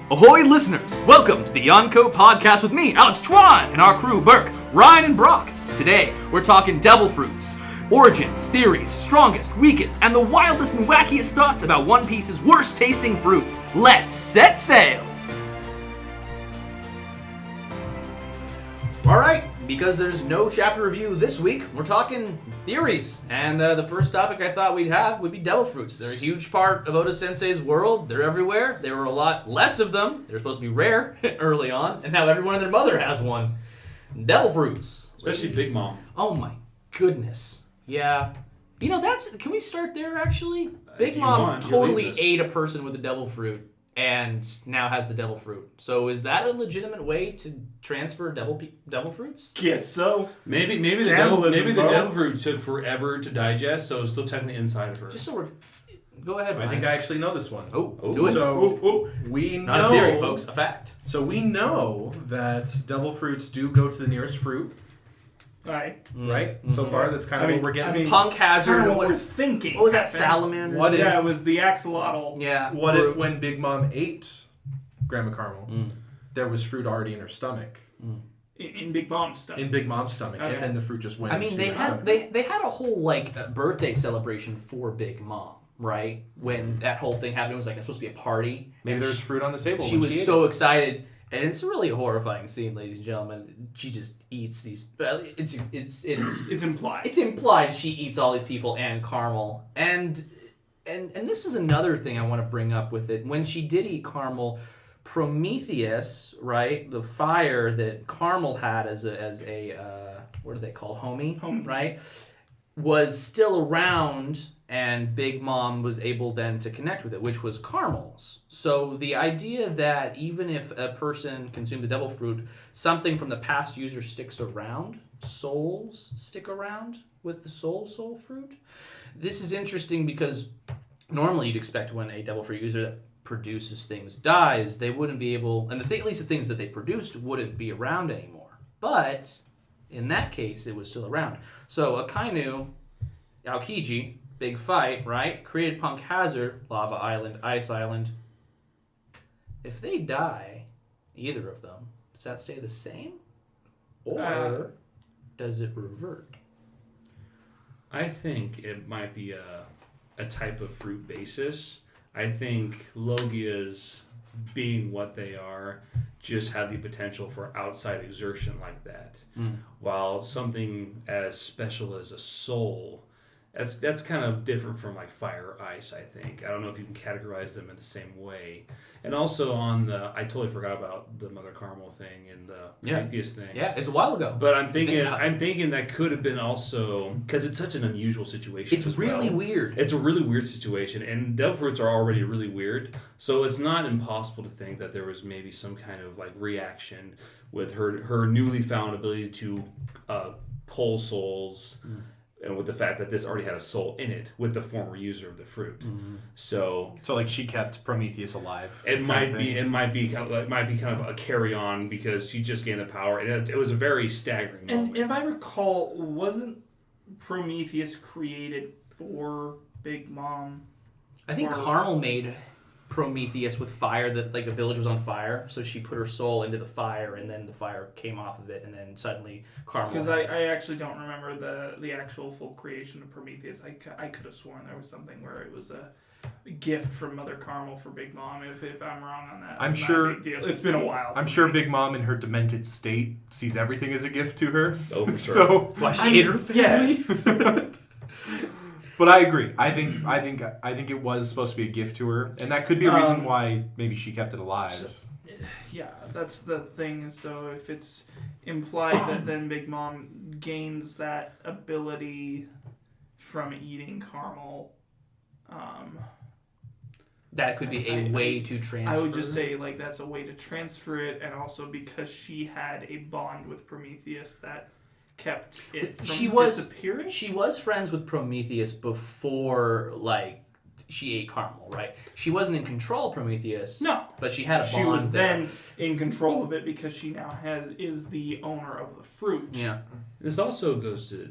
Ahoy listeners! Welcome to the Yonko Podcast with me, Alex Twan, and our crew, Burke, Ryan, and Brock. Today, we're talking devil fruits, origins, theories, strongest, weakest, and the wildest and wackiest thoughts about One Piece's worst tasting fruits. Let's set sail! Alright, because there's no chapter review this week, we're talking theories. And the first topic I thought we'd have would be devil fruits. They're a huge part of Oda Sensei's world. They're everywhere. There were a lot less of them. They're supposed to be rare early on. And now everyone and their mother has one. Devil fruits. Especially Big Mom. Oh my goodness. Yeah. You know, can we start there actually? Big Mom totally ate a person with a devil fruit and now has the devil fruit. So is that a legitimate way to transfer devil fruits? Guess so. Maybe the devil fruit took forever to digest, so it's still technically inside of her. Just so we're... Go ahead, Ryan. I think I actually know this one. Do it. So we know... Not a theory, folks. A fact. So we know that devil fruits do go to the nearest fruit. Right. Right? So far, that's kind of what we're getting. Punk hazard. Kind of what we're thinking. What was that, salamander? It was the axolotl. Yeah. What if when Big Mom ate Grandma Caramel, there was fruit already in her stomach? In Big Mom's stomach. In Big Mom's stomach, and then the fruit just went into her stomach. They had a whole birthday celebration for Big Mom, right? When that whole thing happened, it was like it's supposed to be a party. Maybe there was fruit on the table. She was so excited. And it's a really horrifying scene, ladies and gentlemen. She just eats these. It's implied. It's implied she eats all these people and Caramel. And this is another thing I want to bring up with it. When she did eat Caramel, Prometheus, right, the fire that Caramel had as a what are they called, homie, right, was still around. And Big Mom was able then to connect with it, which was Caramel's. So the idea that even if a person consumed the devil fruit, something from the past user sticks around, souls stick around with the soul fruit. This is interesting because normally you'd expect when a devil fruit user that produces things dies, they wouldn't be able, and at least the things that they produced wouldn't be around anymore. But in that case, it was still around. So Akainu, Aokiji, big fight, right? Created Punk Hazard, Lava Island, Ice Island. If they die, either of them, does that stay the same? Or does it revert? I think it might be a type of fruit basis. I think Logias, being what they are, just have the potential for outside exertion like that. While something as special as a soul... That's kind of different from like fire or ice, I think. I don't know if you can categorize them in the same way. And also I totally forgot about the Mother Caramel thing and the Prometheus thing. Yeah, it's a while ago. But I'm thinking that could have been also because it's such an unusual situation. It's really weird. It's a really weird situation, and devil fruits are already really weird. So it's not impossible to think that there was maybe some kind of like reaction with her newly found ability to pull souls. And with the fact that this already had a soul in it with the former user of the fruit, so like she kept Prometheus alive. It might be kind of a carry on because she just gained the power. It was a very staggering moment. And if I recall, wasn't Prometheus created for Big Mom? I think Caramel made Prometheus with fire that like the village was on fire, so she put her soul into the fire, and then the fire came off of it, and then suddenly Caramel. Because I actually don't remember the actual full creation of Prometheus. I could have sworn there was something where it was a gift from Mother Caramel for Big Mom. If I'm wrong on that, I'm sure big deal. It's been a while. I'm sure Big Mom in her demented state sees everything as a gift to her. Oh, for sure. So she ate her family. Yes. But I agree. I think it was supposed to be a gift to her, and that could be a reason why maybe she kept it alive. Yeah, that's the thing. So if it's implied that then Big Mom gains that ability from eating Caramel, that could be a way to transfer. I would just say like that's a way to transfer it, and also because she had a bond with Prometheus that kept it from disappearing. She was friends with Prometheus before, like, she ate Caramel, right? She wasn't in control of Prometheus. No. But she had a bond She was there. then in control of it because she now is the owner of the fruit. Yeah. This also goes to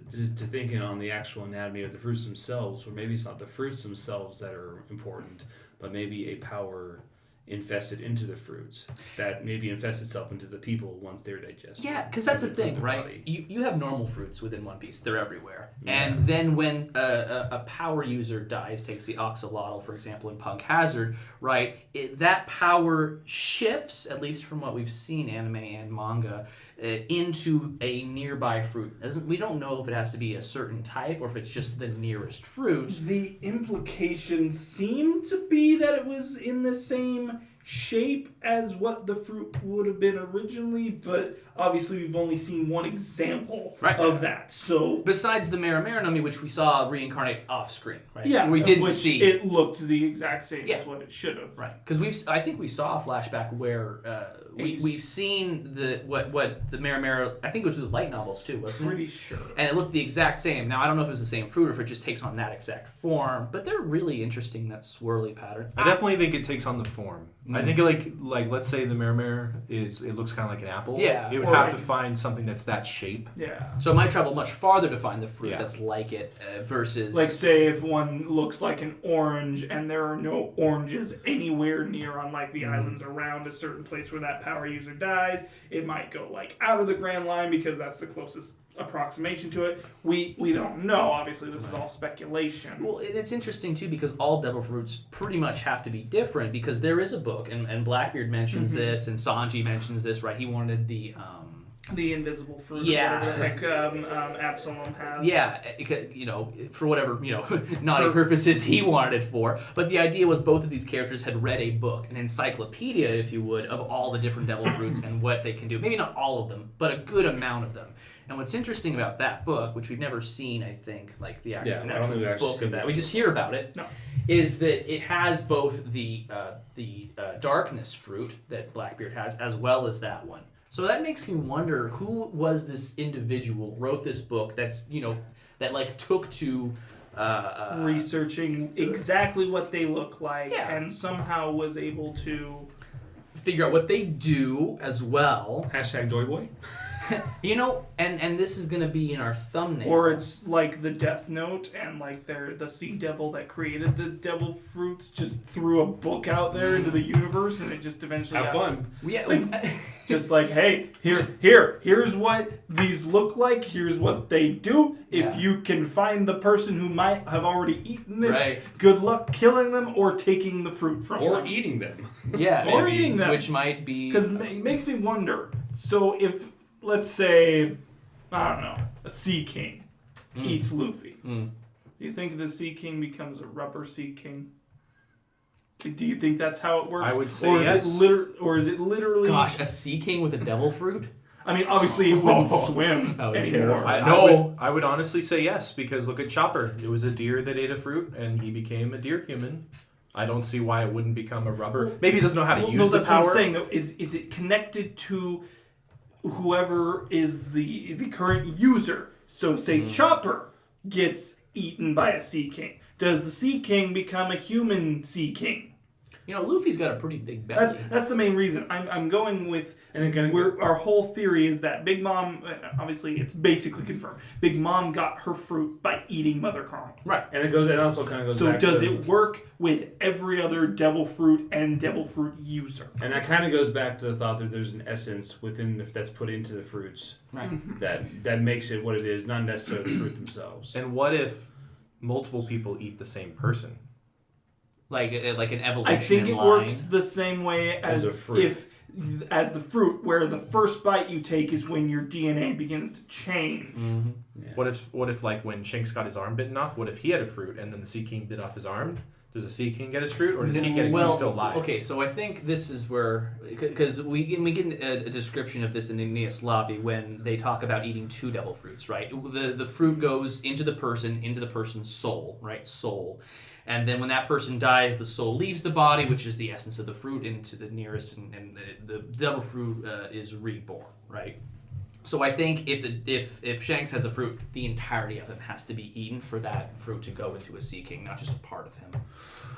thinking on the actual anatomy of the fruits themselves, or maybe it's not the fruits themselves that are important, but maybe a power infested into the fruits that maybe infest itself into the people once they're digested. Yeah, because that's the From thing, right? body. You have normal fruits within One Piece. They're everywhere. Yeah. And then when a power user dies, takes the Oxalotl, for example, in Punk Hazard, right, that power shifts, at least from what we've seen, anime and manga, into a nearby fruit. We don't know if it has to be a certain type or if it's just the nearest fruit. The implications seem to be that it was in the same shape as what the fruit would have been originally, but obviously we've only seen one example of that. So besides the Maramaranomi, which we saw reincarnate off screen, right? yeah, we didn't which see it looked the exact same as what it should have. right, because I think we saw a flashback where we've seen what the Maramara, I think it was with the light novels too, wasn't it? Pretty sure. And it looked the exact same. Now I don't know if it was the same fruit or if it just takes on that exact form, but they're really interesting, that swirly pattern. I definitely think it takes on the form. I think like let's say the Maramare it looks kind of like an apple. Yeah. It would have to find something that's that shape. Yeah. So it might travel much farther to find the fruit Yeah. that's like it versus... Like, say, if one looks like an orange and there are no oranges anywhere near on, like, the islands around a certain place where that power user dies, it might go, like, out of the Grand Line because that's the closest approximation to it. We don't know. Obviously, this is all speculation. Well, it's interesting, too, because all devil fruits pretty much have to be different because there is a book, and Blackbeard mentions this, and Sanji mentions this, right? He wanted the invisible fruit, Yeah. or whatever the heck Absalom has. Yeah, for whatever, naughty purposes he wanted it for. But the idea was both of these characters had read a book, an encyclopedia, if you would, of all the different devil fruits and what they can do. Maybe not all of them, but a good amount of them. And what's interesting about that book, which we've never seen, I think, like the actual, I don't think we've actually book seen of that, that. we just hear about it, is that it has both the darkness fruit that Blackbeard has, as well as that one. So that makes me wonder, who was this individual, wrote this book that's, that like took to... researching exactly what they look like, Yeah. and somehow was able to... figure out what they do as well. Hashtag Joy Boy. And this is going to be in our thumbnail. Or it's like the Death Note, and like the sea devil that created the devil fruits just threw a book out there into the universe, and it just eventually Have fun. just like, hey, here's what these look like. Here's what they do. If you can find the person who might have already eaten this, good luck killing them or taking the fruit from them. Or eating them. Yeah, or eating them. Which might be... Because it makes me wonder. So if, let's say, I don't know, a Sea King eats Luffy. Do you think the Sea King becomes a rubber Sea King? Do you think that's how it works? I would say yes. Or is it literally... Gosh, a sea king with a devil fruit? I mean, obviously it wouldn't swim That would anymore. terrify. I would honestly say yes, because look at Chopper. It was a deer that ate a fruit, and he became a deer human. I don't see why it wouldn't become a rubber. Maybe he doesn't know how to use the that's power. what I'm saying, though. Is it connected to whoever is the current user? So, say Chopper gets eaten by a Sea King. Does the Sea King become a human Sea King? Luffy's got a pretty big belly. That's the main reason. I'm going with... And again, our whole theory is that Big Mom... Obviously, it's basically confirmed. Big Mom got her fruit by eating Mother Caramel. Right. And it also kind of goes So back does to... it work with every other Devil Fruit and Devil Fruit user? And that kind of goes back to the thought that there's an essence that's put into the fruits Right. that makes it what it is, not necessarily the fruit themselves. And what if multiple people eat the same person? Like an evolution I think it line. works the same way As as a fruit. as the fruit, where the first bite you take is when your DNA begins to change. Yeah. What if like when Shanks got his arm bitten off? What if he had a fruit and then the Sea King bit off his arm? Does the Sea King get his fruit, or does he get it because he's still alive? Okay, so I think this is where, because we get a description of this in Igneous Lobby when they talk about eating two devil fruits, right? The fruit goes into the person's soul, right? Soul. And then when that person dies, the soul leaves the body, which is the essence of the fruit, into the nearest, and the devil fruit is reborn, right? So I think if Shanks has a fruit, the entirety of him has to be eaten for that fruit to go into a Sea King, not just a part of him.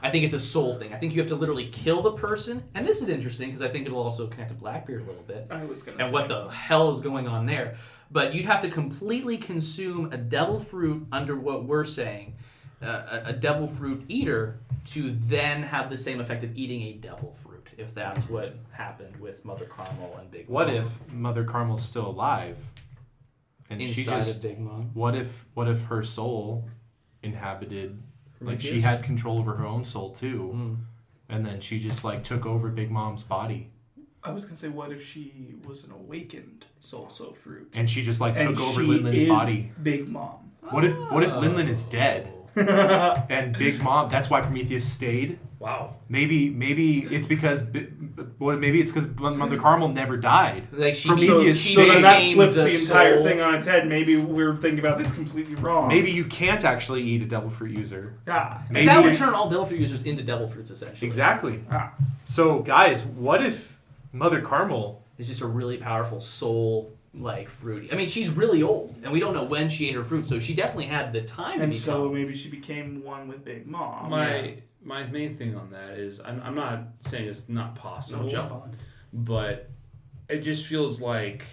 I think it's a soul thing. I think you have to literally kill the person, and this is interesting because I think it'll also connect to Blackbeard a little bit. I was gonna And say. what the hell is going on there? But you'd have to completely consume a devil fruit under what we're saying, a devil fruit eater, to then have the same effect of eating a devil fruit. fruit if that's what happened with Mother Caramel and Big Mom. What if Mother Caramel's still alive? And inside she just of Big Mom? what if her soul inhabited, like she Prometheus? had control over her own soul too, and then she just like took over Big Mom's body, I was gonna say, what if she was an awakened soul fruit? and she just like And took over she Linlin's is body. Big Mom. What if Linlin is dead and Big Mom? That's why Prometheus stayed. Wow. Maybe it's because Mother Caramel never died. Like she Prometheus she So then that became flips the entire soul. thing on its head. Maybe we're thinking about this completely wrong. Maybe you can't actually eat a devil fruit user. Ah. Because Maybe that would turn all devil fruit users into devil fruits essentially. Exactly. Ah. So guys, what if Mother Caramel? It's just a really powerful soul like fruity. I mean, she's really old, and we don't know when she ate her fruit, so she definitely had the time And to so become. maybe she became one with Big Mom. My main thing on that is I'm not saying it's not possible. No jump on. But it just feels like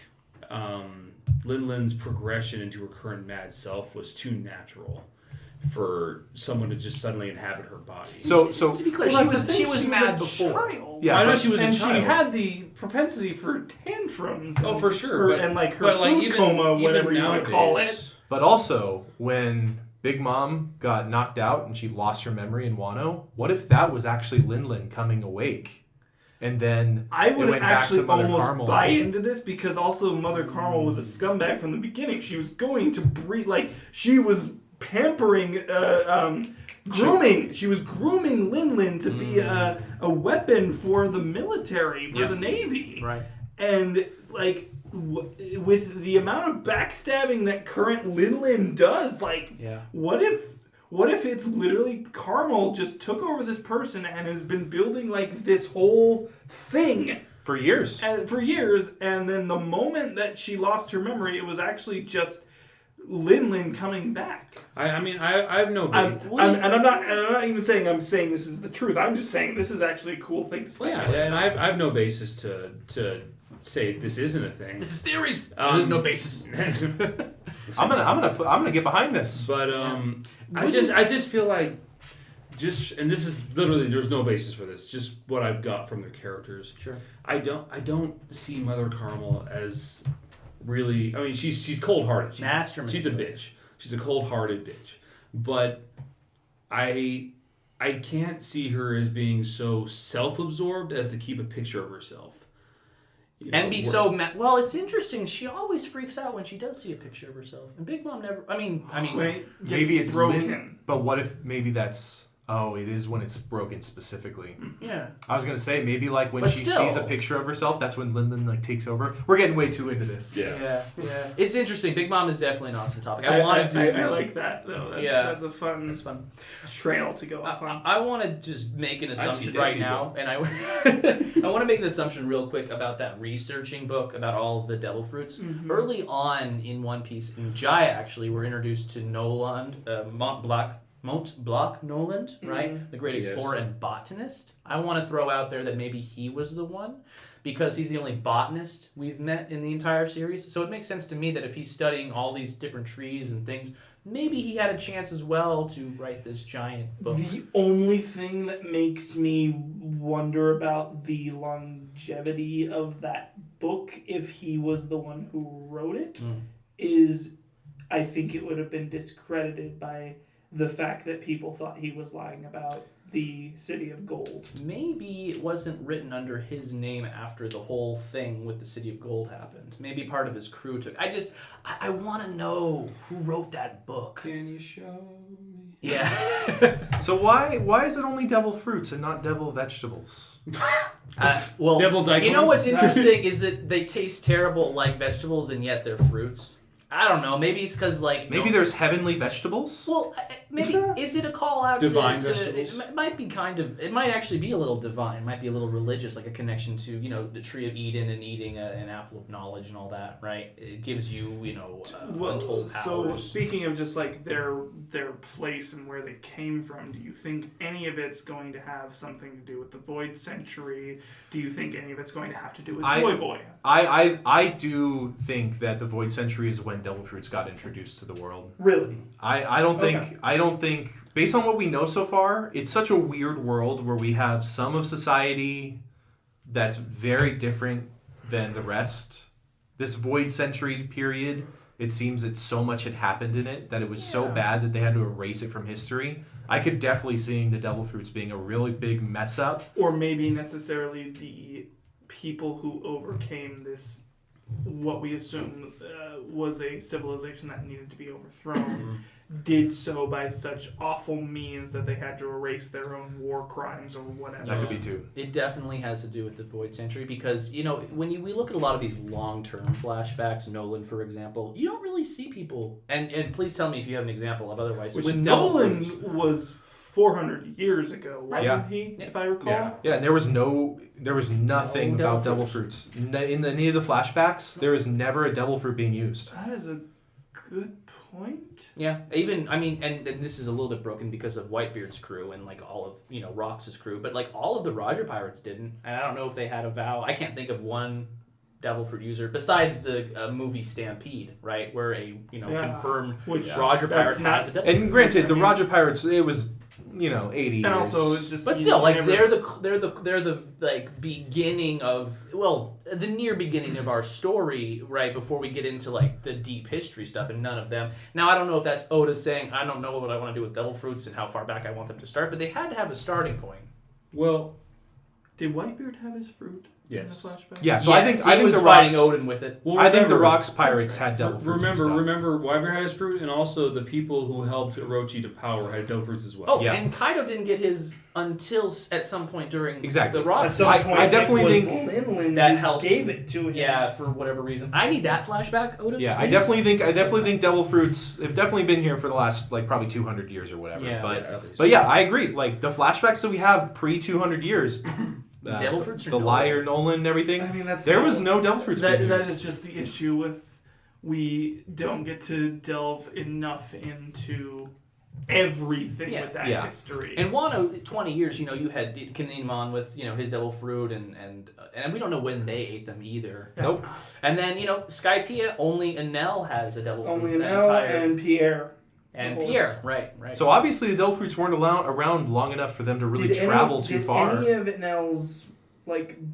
Linlin's progression into her current mad self was too natural for someone to just suddenly inhabit her body. So To be clear, Well, she was mad a before. child. Yeah, I know but- she was And a child. she had the propensity for tantrums. Oh, and for sure. her- and like her food coma, whatever you want to call it. But also, when Big Mom got knocked out and she lost her memory in Wano, what if that was actually Linlin coming awake? And then I it would went back to actually Mother almost Caramel. buy into this because also Mother Caramel was a scumbag from the beginning. She was going to breed, like, she was pampering, grooming. She was grooming Linlin to be a weapon for the military, for the Navy. Right. And, like, with the amount of backstabbing that current Linlin does, like, Yeah. what if it's literally Caramel just took over this person and has been building like this whole thing For years. for years, and then the moment that she lost her memory, it was actually just Linlin coming back. I have no I'm big... not even saying I'm saying this is the truth. I'm just saying this is actually a cool thing to Well, speculate. yeah, and I have no basis to say this isn't a thing. This is theories. There's no basis. I'm gonna get behind this. But I just feel like and this is literally there's no basis for this. Just what I've got from their characters. Sure. I don't see Mother Caramel as really. I mean, she's cold-hearted. Mastermind. She's a bitch. She's a cold-hearted bitch. But I can't see her as being so self-absorbed as to keep a picture of herself. You know, And be so well, it's interesting. She always freaks out when she does see a picture of herself. And Big Mom never. I mean, When it gets Maybe it's broken. But what if maybe that's... Oh, it is when it's broken specifically. yeah. I was gonna say maybe like when But she still. sees a picture of herself, that's when Linlin like takes over. We're getting way too into this. Yeah. It's interesting. Big Mom is definitely an awesome topic. I want to do. I like that though. That's a fun. It's fun. Trail to go off on. I want to just make an assumption dead right people. now, and I want to make an assumption real quick about that researching book about all of the devil fruits. Early on in One Piece, in Jaya actually, we're introduced to Noland, Mont Blanc Noland, right? The great explorer and botanist. I want to throw out there that maybe he was the one, because he's the only botanist we've met in the entire series. So it makes sense to me that if he's studying all these different trees and things, maybe he had a chance as well to write this giant book. The only thing that makes me wonder about the longevity of that book, if he was the one who wrote it, is I think it would have been discredited by the fact that people thought he was lying about the City of Gold. Maybe it wasn't written under his name after the whole thing with the City of Gold happened. Maybe part of his crew took... I want to know who wrote that book. Can you show me? Yeah. So why is it only devil fruits and not devil vegetables? Well, Devil you know dicuss? what's interesting is that they taste terrible like vegetables and yet they're fruits. I don't know. Maybe it's because Maybe there's heavenly vegetables? Well, maybe is it a call out Divine to vegetables? it might be it might actually be a little divine. It might be a little religious, like a connection to, the tree of Eden and eating an apple of knowledge and all that, right? It gives you, untold powers. So speaking of just like their place and where they came from, do you think any of it's going to have something to do with the Void Century? Do you think any of it's going to have to do with Joy Boy? I do think that the Void Century is when devil fruits got introduced to the world. Really? I don't think based on what we know so far, it's such a weird world where we have some of society that's very different than the rest. This Void Century period, it seems that so much had happened in it that it was so bad that they had to erase it from history. I could definitely see the Devil Fruits being a really big mess up. Or maybe necessarily the people who overcame this, what we assume was a civilization that needed to be overthrown, did so by such awful means that they had to erase their own war crimes or whatever. That could be too. It definitely has to do with the Void Century because, when we look at a lot of these long-term flashbacks, Nolan, for example, you don't really see people, and please tell me if you have an example of otherwise. Which with Nolan Devil Fruits, was 400 years ago, wasn't he? If I recall. Yeah, and there was nothing No about Devil Devil Fruits. In any of the flashbacks, there was never a Devil Fruit being used. That is a good point. Yeah, even, and this is a little bit broken because of Whitebeard's crew and, all of, Rox's crew, but, all of the Roger Pirates didn't, and I don't know if they had a vow. I can't think of one Devil Fruit user besides the movie Stampede, right, where a, confirmed Roger Pirate has a Devil Fruit. And granted, the Roger Pirates, it was 80 years. And also, it's just... But still, they're the beginning of, the near beginning of our story, right, before we get into, the deep history stuff, and none of them. Now, I don't know if that's Oda saying, I don't know what I want to do with Devil Fruits and how far back I want them to start, but they had to have a starting point. Well, did Whitebeard have his fruit in the flashback? Yeah, so yes, I think was the fighting Rocks, Odin with it. Well, I think the Rocks Pirates had Devil Fruits. Remember, Wyvern had his fruit, and also the people who helped Orochi to power had Devil Fruits as well. Oh, and Kaido didn't get his until at some point during the Rocks. I definitely think Linlin that helped. Gave it to him. Yeah, for whatever reason. I need that flashback, Oda. Yeah, please. I definitely think Devil Fruits have definitely been here for the last probably 200 years or whatever. Yeah. But yeah, I agree. The flashbacks that we have pre 200 years. Devil Fruits, the liar Nolan and everything. I mean, there was no Devil Fruits. That is just the issue with we don't get to delve enough into everything with that history. And Wano, 20 years, you had Kinemon with his Devil Fruit, and we don't know when they ate them either. Nope. And then Skypiea, only Enel has a Devil Fruit. Only Enel and Pierre. And Pierre, right. So obviously the Devil Fruits weren't around long enough for them to really travel too far. Did any of Enel's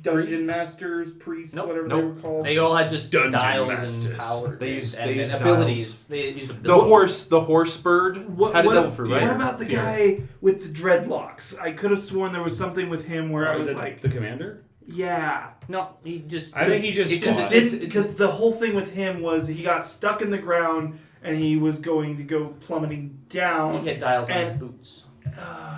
dungeon masters, priests, whatever they were called? They all had just Dungeon dials masters. and power. They used abilities. dials. They used abilities. The horse bird had a Devil Fruit, right? What about the guy with the dreadlocks? I could have sworn there was something with him where I was like, the commander. Yeah. No, he just. I think he just did because the whole thing with him was he got stuck in the ground and he was going to go plummeting down. He had dials on his boots.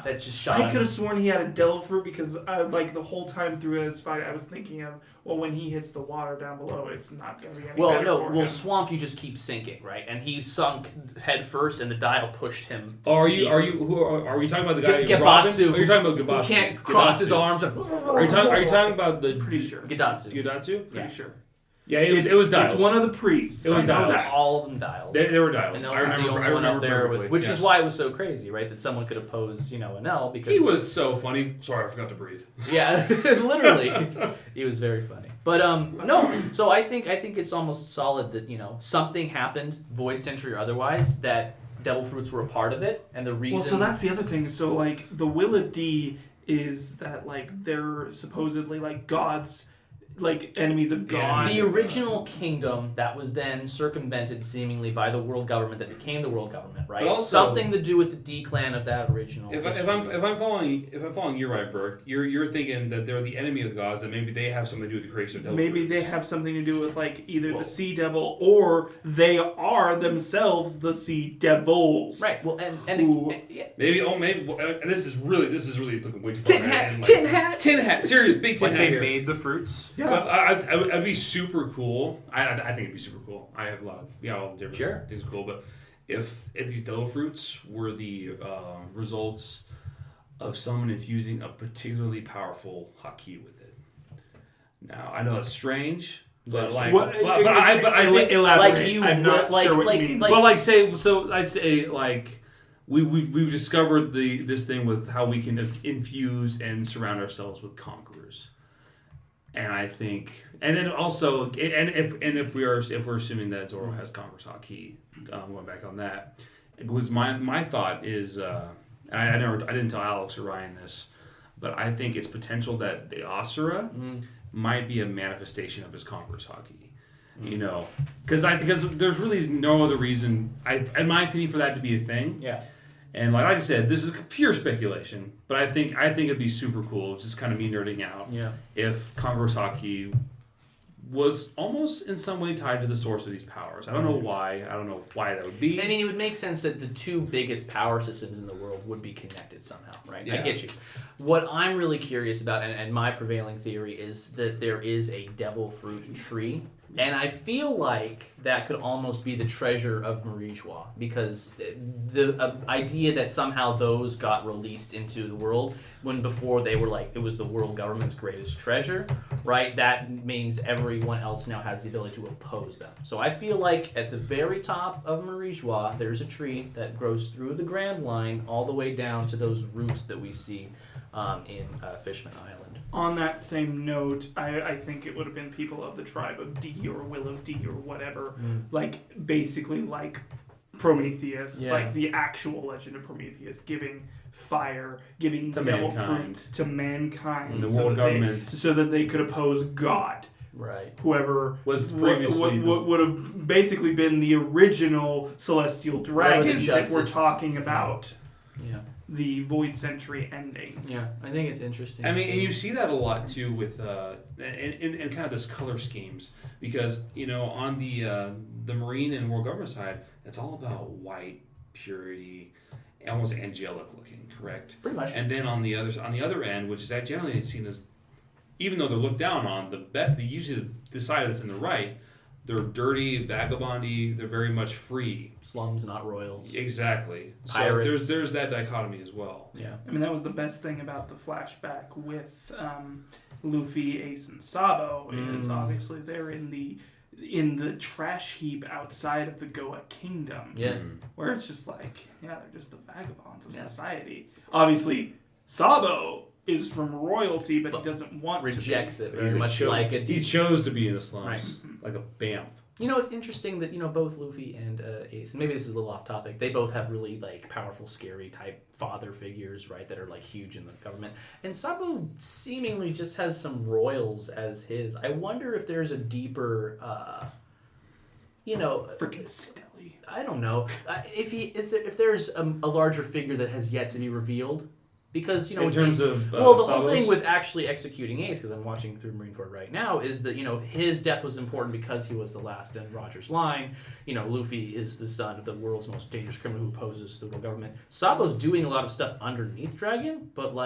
That just shot. I could have sworn he had a Devil Fruit because the whole time through his fight, I was thinking of when he hits the water down below, it's not going to be any better for him. Swamp you just keep sinking, right? And he sunk head first, and the dial pushed him. Are we talking about the guy Gebatsu? Are you talking about Gebatsu? Who can't cross his arms? Are you talking about the pretty sure Gedatsu? Pretty sure. Yeah, it was dials. It's one of the priests. It was dials. All of them dials. They were dials. And Enel was the only one up there, which is why it was so crazy, right? That someone could oppose, Enel because he was so funny. Sorry, I forgot to breathe. Yeah, literally, he was very funny. But no, so I think it's almost solid that something happened, Void Century or otherwise, that Devil Fruits were a part of it, and the reason. Well, so that's the other thing. So the Will of D is that they're supposedly gods. Enemies of God. The original kingdom that was then circumvented seemingly by the world government that became the world government, right? But also, something to do with the D-clan of that original. If I'm following you right, Bert, you're thinking that they're the enemy of the gods, that maybe they have something to do with the creation of Devil Maybe Fruits. they have something to do with either the Sea Devil or they are themselves the Sea Devils. Right. Well, and maybe and this is really looking way too far. Tin hat, serious big tin hat they here. made the fruits. Yeah. But I'd be super cool. I think it'd be super cool. I have a lot of all different things cool. But if these Devil Fruits were the results of someone infusing a particularly powerful haki with it. Now I know that's strange, but I think I'm not sure what you mean. But I'd say we've discovered this thing with how we can infuse and surround ourselves with conquerors. And I think, and then also, if we're assuming that Zoro has Conqueror's Haki, going back on that, it was my thought is, and I didn't tell Alex or Ryan this, but I think it's potential that the Asura might be a manifestation of his conqueror's haki. You know, because there's really no other reason, in my opinion, for that to be a thing. Yeah. And like I said, this is pure speculation, but I think it'd be super cool. It's just kind of me nerding out. Yeah. If conqueror's haki was almost in some way tied to the source of these powers. I don't know why. I don't know why that would be. I mean, it would make sense that the two biggest power systems in the world would be connected somehow, right? Yeah. I get you. What I'm really curious about, and my prevailing theory, is that there is a devil fruit tree. And I feel like that could almost be the treasure of Marijois, because the idea that somehow those got released into the world when before they were like, it was the world government's greatest treasure, right? That means everyone else now has the ability to oppose them. So I feel like at the very top of Marijois, there's a tree that grows through the Grand Line all the way down to those roots that we see in Fishman Island. On that same note, I think it would have been people of the tribe of D or Willow D or whatever, like basically like Prometheus, like the actual legend of Prometheus, giving fire, giving devil fruits to mankind, and the world governments, so that they could oppose God. Right. Whoever was previously would have basically been the original celestial dragons if we're talking about. Yeah. The Void Century ending. Yeah, I think it's interesting. I mean, and you see that a lot too with in kind of this color schemes, because you know on the Marine and world government side, it's all about white purity, almost angelic looking, correct? Pretty much. And then on the other end, which is that generally seen as, even though they're looked down on, the usually the side that's in the right, they're dirty, vagabondy. They're very much free. Slums, not royals. Exactly. Pirates. So there's that dichotomy as well. Yeah. I mean, that was the best thing about the flashback with Luffy, Ace, and Sabo. Is obviously they're in the trash heap outside of the Goa Kingdom. Yeah. Where it's just like, they're just the vagabonds of society. Obviously, Sabo is from royalty, but he doesn't want rejects to it very much like a he chose to be in the slums, right. like a Banff. You know, it's interesting that both Luffy and Ace, and maybe this is a little off topic, they both have really like powerful, scary type father figures, right, that are like huge in the government. And Sabo seemingly just has some royals as his. I wonder if there's a deeper, freaking Stelly. I don't know if there's a larger figure that has yet to be revealed. Because, in terms of the whole Sabos? thing with actually executing Ace, because I'm watching through Marineford right now, is that, his death was important because he was the last in Roger's line. Luffy is the son of the world's most dangerous criminal who opposes the world government. Sabo's doing a lot of stuff underneath Dragon, but,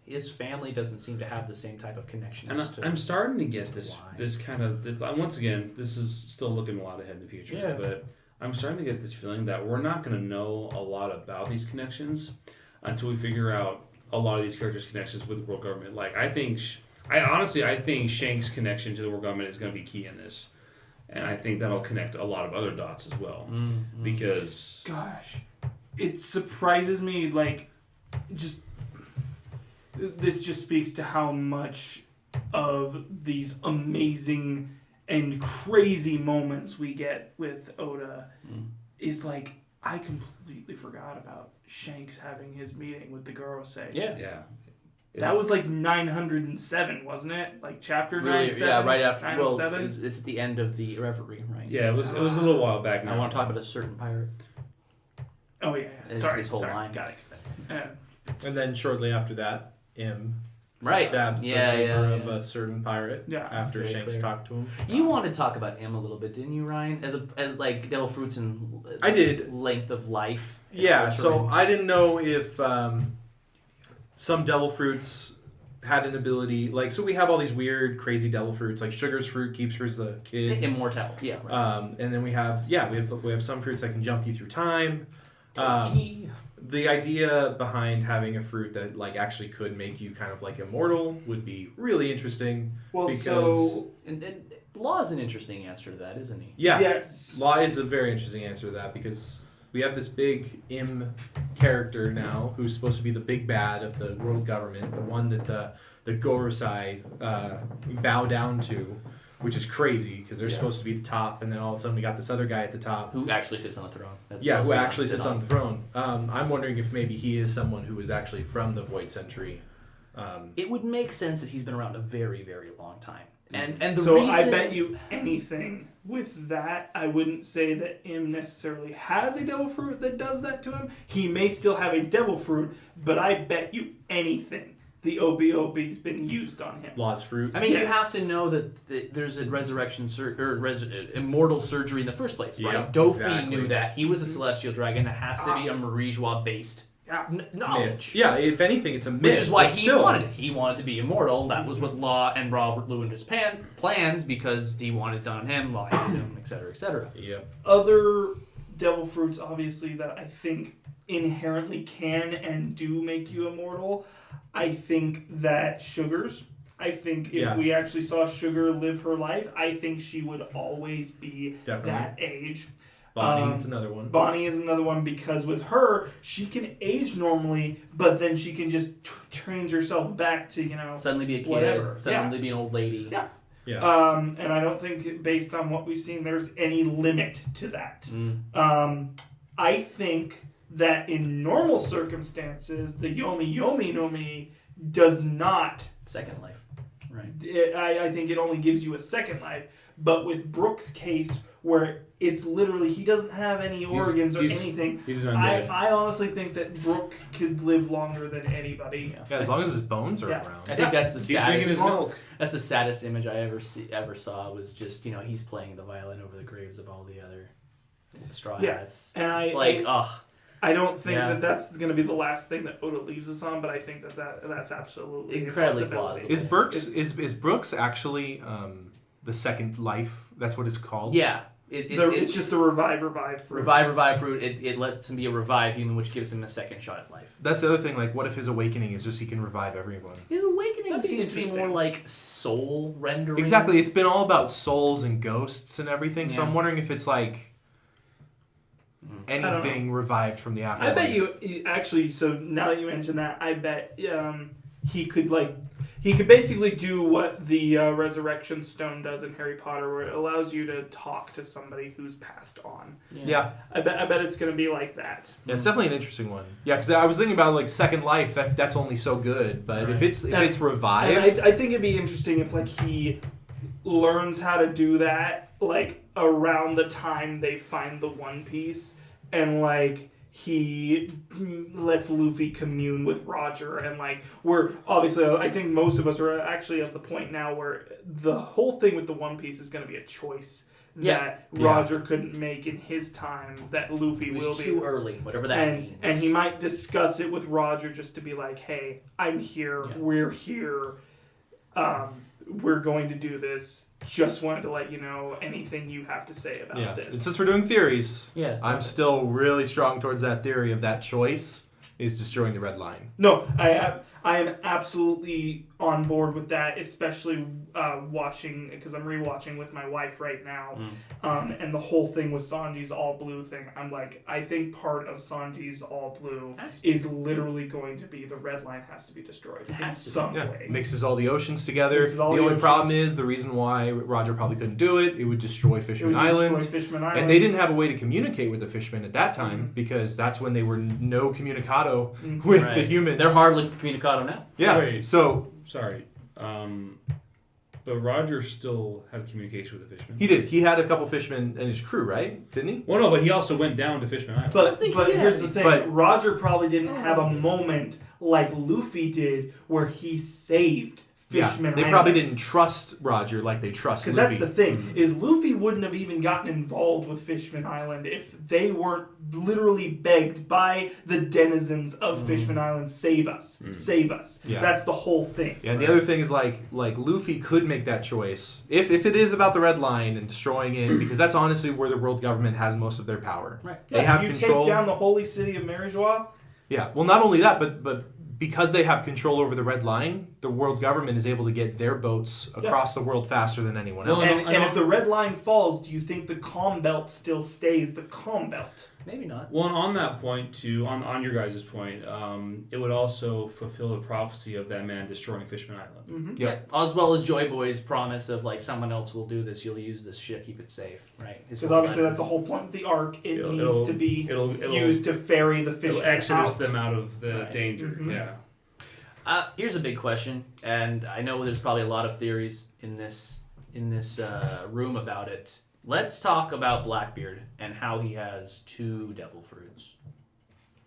his family doesn't seem to have the same type of connection. And I'm starting to get this kind of, once again, this is still looking a lot ahead in the future, but I'm starting to get this feeling that we're not going to know a lot about these connections until we figure out a lot of these characters' connections with the world government. I think Shank's connection to the world government is going to be key in this, and I think that'll connect a lot of other dots as well. Because gosh, it surprises me. This just speaks to how much of these amazing and crazy moments we get with Oda is I completely forgot about Shanks having his meeting with the Gorosei. Yeah. That was 907, wasn't it? Chapter 907? Yeah, right after. 907? It's at the end of the Reverie, right? yeah, it was a little while back now. I want to talk about a certain pirate. Oh, yeah. It's Sorry. his whole line. Got it. And then shortly after that, M Right. stabs the neighbor of a certain pirate after very Shanks clear. talked to him. You want to talk about M a little bit, didn't you, Ryan? As Devil Fruits and I did. Length of life. Yeah, so I didn't know if some Devil Fruits had an ability, so we have all these weird, crazy Devil Fruits, like Sugar's fruit keeps her as a kid. Immortality, yeah. Right. And then we have some fruits that can jump you through time. The idea behind having a fruit that actually could make you kind of immortal would be really interesting. Well, because and Law is an interesting answer to that, isn't he? yeah, yes. Law is a very interesting answer to that because we have this big M character now who's supposed to be the big bad of the world government, the one that the Gorosei bow down to, which is crazy because they're supposed to be the top, and then all of a sudden we got this other guy at the top who actually sits on the throne. who actually sits on the throne. I'm wondering if maybe he is someone who was actually from the Void Century It would make sense that he's been around a very, very long time. And the so reason... I bet you anything with that, I wouldn't say that Im necessarily has a devil fruit that does that to him. He may still have a devil fruit, but I bet you anything the OBOB's been used on him. Lost fruit. I mean, you Yes. have to know that there's a resurrection immortal surgery in the first place, right? Yep, Dofi exactly. knew that. He was a celestial dragon. That has to be a Marijois-based Yeah. knowledge. Yeah, if anything, it's a myth. Which is why but he still, wanted it. He wanted to be immortal. That was what Law and Robert Lewin's plans, because he wanted it done on him, Law hated him, etc., etc. Yep. Other devil fruits, obviously, that I think inherently can and do make you immortal. I think that sugars. I think if we actually saw Sugar live her life, I think she would always be Definitely. that age. Bonnie's another one. Bonnie is another one because with her, she can age normally, but then she can just change herself back to, Suddenly be a kid, whatever. suddenly be an old lady. Yeah. Yeah. And I don't think, based on what we've seen, there's any limit to that. I think that in normal circumstances, the Yomi Yomi no Mi does not. Second life. Right. I think it only gives you a second life. But with Brooke's case, where it's literally, he doesn't have any organs or anything, He's undead. I honestly think that Brooke could live longer than anybody. Yeah, as long as his bones are Yeah. around. I think that's the He's drinking his saddest. milk. That's the saddest image I ever saw. Was just he's playing the violin over the graves of all the other straw hats. And it's like I don't think Yeah. that that's going to be the last thing that Oda leaves us on, but I think that's absolutely Incredibly a possibility. plausible. Is Brooks actually the second life? That's what it's called. yeah. It's just the revive fruit. Revive fruit. It lets him be a revive human, which gives him a second shot at life. That's the other thing. Like, what if his awakening is just he can revive everyone? His awakening That'd be seems to be interesting. more like soul rendering. Exactly. It's been all about souls and ghosts and everything. So Yeah. I'm wondering if it's like anything revived from the I afterlife. bet you actually. So now that you mention that, I bet he could basically do what the resurrection stone does in Harry Potter, where it allows you to talk to somebody who's passed on. Yeah. I bet it's going to be like that. Yeah, it's definitely an interesting one. Yeah, because I was thinking about like Second Life. That's only so good, but if it's revived, And I think it'd be interesting if like he learns how to do that like around the time they find the One Piece, and like he lets Luffy commune with Roger, and like we're obviously, I think most of us are actually at the point now where the whole thing with the One Piece is going to be a choice that Roger couldn't make in his time, that Luffy It will was be. too early, whatever that means. And he might discuss it with Roger just to be like, hey, I'm here, we're here, we're going to do this. Just wanted to let you know anything you have to say about this. And since we're doing theories, Yeah. I'm still really strong towards that theory of that choice is destroying the red line. No, I am absolutely on board with that, especially watching, because I'm rewatching with my wife right now, and the whole thing with Sanji's all blue thing. I'm like, I think part of Sanji's all blue is literally going to be the red line has to be destroyed in some way. Mixes all the oceans together. Mixes all the the only oceans. problem is the reason why Roger probably couldn't do it. It would destroy Fishman Island. Island. And they didn't have a way to communicate with the fishmen at that time because that's when they were no communicado with the humans. They're hardly communicado now. Yeah. Wait. So Sorry. But Roger still had communication with the fishermen. he did. He had a couple fishmen in his crew, right? Didn't he? Well, no, but he also went down to Fishman Island. But think but he here's has. the thing: But- Roger probably didn't have a moment like Luffy did, where he saved Fishman They Island. probably didn't trust Roger like they trust Because Luffy. that's the thing, is Luffy wouldn't have even gotten involved with Fishman Island if they weren't literally begged by the denizens of Fishman Island, save us, save us. Yeah. That's the whole thing. Yeah, and the other thing is like Luffy could make that choice if it is about the red line and destroying it, because that's honestly where the world government has most of their power. Right. Yeah, They have you control. take down the holy city of Marijois. Yeah. Well, not only that, but because they have control over the red line, the world government is able to get their boats across the world faster than anyone else. Well, And if the red line falls, do you think the calm belt still stays the calm belt? Maybe not. Well, and on that point too, on your guys' point, it would also fulfill the prophecy of that man destroying Fishman Island. Yeah. As well as Joy Boy's promise of like someone else will do this. You'll use this ship, keep it safe, right? Because obviously that's the whole point of the arc. It needs to be it'll used to ferry the fish It'll exodus out. them out of the Right. danger. Mhm. Yeah. Here's a big question, and I know there's probably a lot of theories in this room about it. Let's talk about Blackbeard and how he has 2 devil fruits.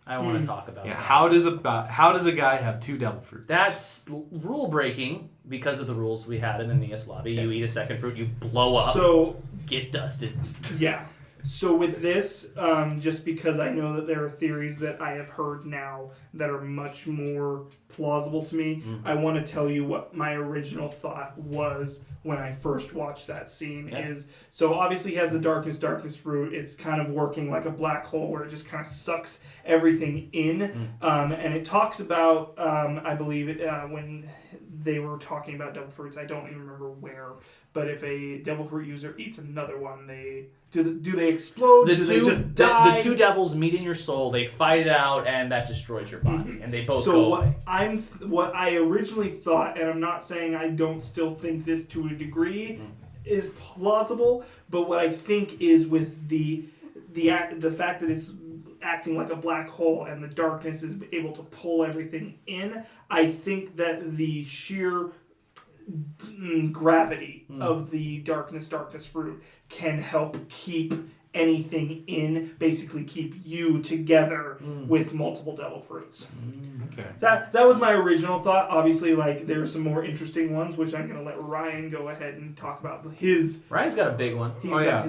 I want to talk about that. How does a guy have 2 devil fruits? That's rule breaking because of the rules we had in the Aeneas lobby. Okay. You eat a second fruit, you blow up, get dusted. Yeah. So with this, just because I know that there are theories that I have heard now that are much more plausible to me, I want to tell you what my original thought was when I first watched that scene. So obviously he has the darkness fruit. It's kind of working like a black hole where it just kind of sucks everything in. And it talks about, I believe, when they were talking about devil fruits, I don't even remember where, but if a devil fruit user eats another one, do they explode? Do they just die? The 2 devils meet in your soul. They fight it out, and that destroys your body, and they both go away. What I originally thought, and I'm not saying I don't still think this to a degree, is plausible. But what I think is with the fact that it's acting like a black hole and the darkness is able to pull everything in, I think that the sheer gravity of the darkness fruit can help keep anything in, basically keep you together with multiple devil fruits. Okay. That was my original thought. Obviously, like, there are some more interesting ones, which I'm going to let Ryan go ahead and talk about his. Ryan's got a big one.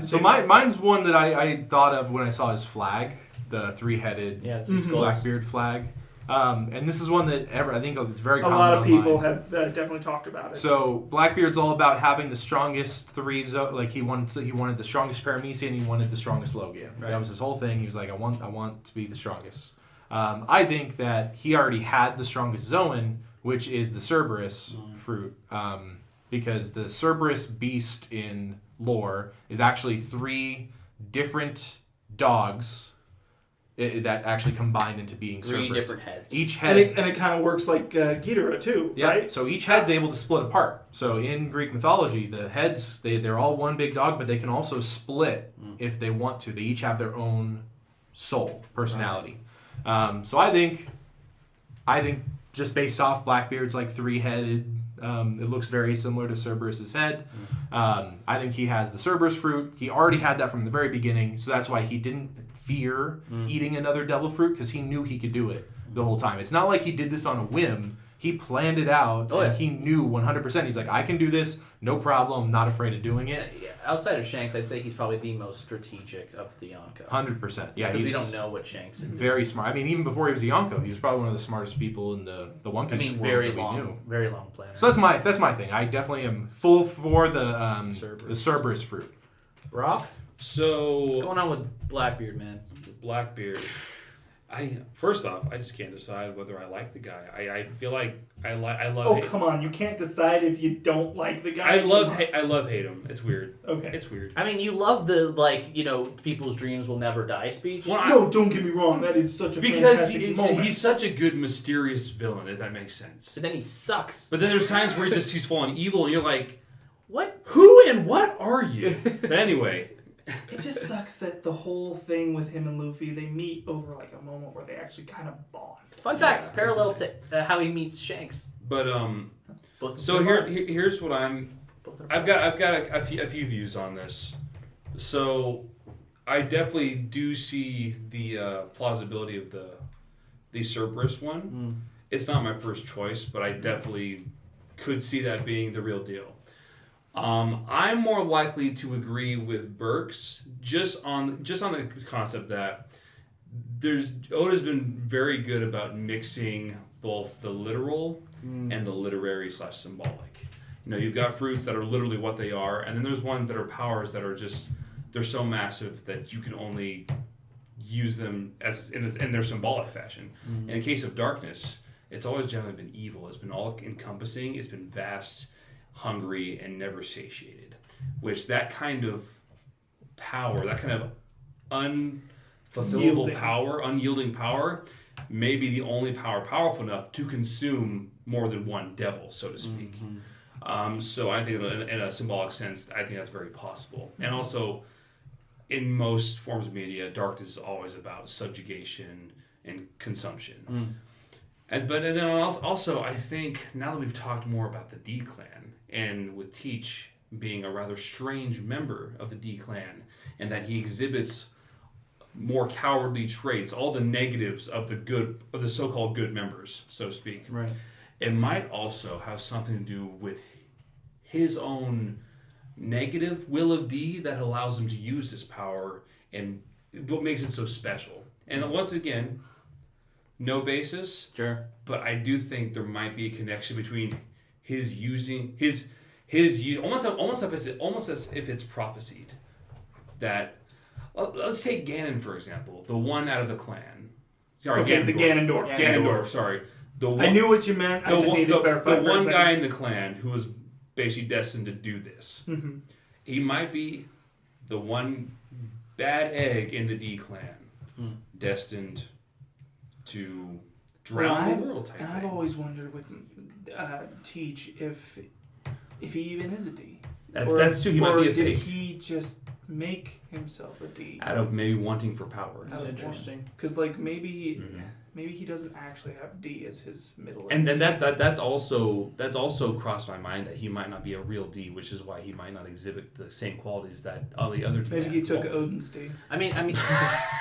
So mine's one that I thought of when I saw his flag, the 3-headed Blackbeard flag. And this is one that I think it's very common. A lot of online. people have definitely talked about it. So Blackbeard's all about having the strongest 3 like he wanted the strongest Paramecia and he wanted the strongest Logia. Right. That was his whole thing. He was like, I want to be the strongest. I think that he already had the strongest Zoan, which is the Cerberus fruit, because the Cerberus beast in lore is actually 3 different dogs that actually combined into being Cerberus. 3 different heads. Each head, and it kind of works like Ghidorah too, right? So each head's able to split apart. So in Greek mythology, the heads they're all one big dog, but they can also split if they want to. They each have their own soul, personality. Right. So I think just based off Blackbeard's like 3-headed, it looks very similar to Cerberus's head. I think he has the Cerberus fruit. He already had that from the very beginning, so that's why he didn't fear eating another devil fruit, because he knew he could do it the whole time. It's not like he did this on a whim. He planned it out, and he knew 100%. He's like, I can do this, no problem, not afraid of doing it. Outside of Shanks, I'd say he's probably the most strategic of the Yonko. 100%. Yeah, because we don't know what Shanks is. Very smart. I mean, even before he was a Yonko, he was probably one of the smartest people in the One Piece world very that we long, knew. Very long planner. So that's my thing. I definitely am full for the Cerberus fruit. Brock? So what's going on with Blackbeard, man? Blackbeard. First off, I just can't decide whether I like the guy. I feel like I love. Oh, come on! You can't decide if you don't like the guy. I love hate him. It's weird. Okay, it's weird. I mean, you love the people's dreams will never die speech. Well, no, don't get me wrong. That is such a fantastic moment. He's such a good mysterious villain. If that makes sense. But then he sucks. But then there's times where he's fallen evil, and you're like, what? Who and what are you? But anyway. It just sucks that the whole thing with him and Luffy, they meet over like a moment where they actually kind of bond. Fun fact, parallel to how he meets Shanks. But so here's what I've got a few views on this. So I definitely do see the plausibility of the Cerberus one. It's not my first choice, but I definitely could see that being the real deal. I'm more likely to agree with Burks just on the concept that Oda's been very good about mixing both the literal and the literary / symbolic. You know, you've got fruits that are literally what they are, and then there's ones that are powers that are just they're so massive that you can only use them as in their symbolic fashion. In the case of darkness, it's always generally been evil. It's been all encompassing. It's been vast, hungry, and never satiated, which that kind of power, that kind of unyielding power, may be the only power powerful enough to consume more than one devil, so to speak. So I think in a symbolic sense, I think that's very possible. And also, in most forms of media, darkness is always about subjugation and consumption. And then also, I think now that we've talked more about the D clan, and with Teach being a rather strange member of the D clan, and that he exhibits more cowardly traits, all the negatives of the so-called good members, so to speak. Right. It might also have something to do with his own negative will of D that allows him to use his power and what makes it so special. And once again, no basis. Sure. But I do think there might be a connection between his using his almost as if it's prophesied that. Let's take Ganon for example, the one out of the clan. Sorry, Okay, the Ganondorf. Ganondorf. Sorry. The one, I knew what you meant. I just need to clarify. The one guy in the clan who was basically destined to do this. Mm-hmm. He might be the one bad egg in the D clan, destined to drown the world type I've thing. always wondered with Teach if he even is a D. That's true. He might be a did fake. he just make himself a D? Out of maybe wanting for power. That's interesting. Because maybe he doesn't actually have D as his middle. And then that's also crossed my mind that he might not be a real D, which is why he might not exhibit the same qualities that all the other D. Maybe he took Odin's D. I mean,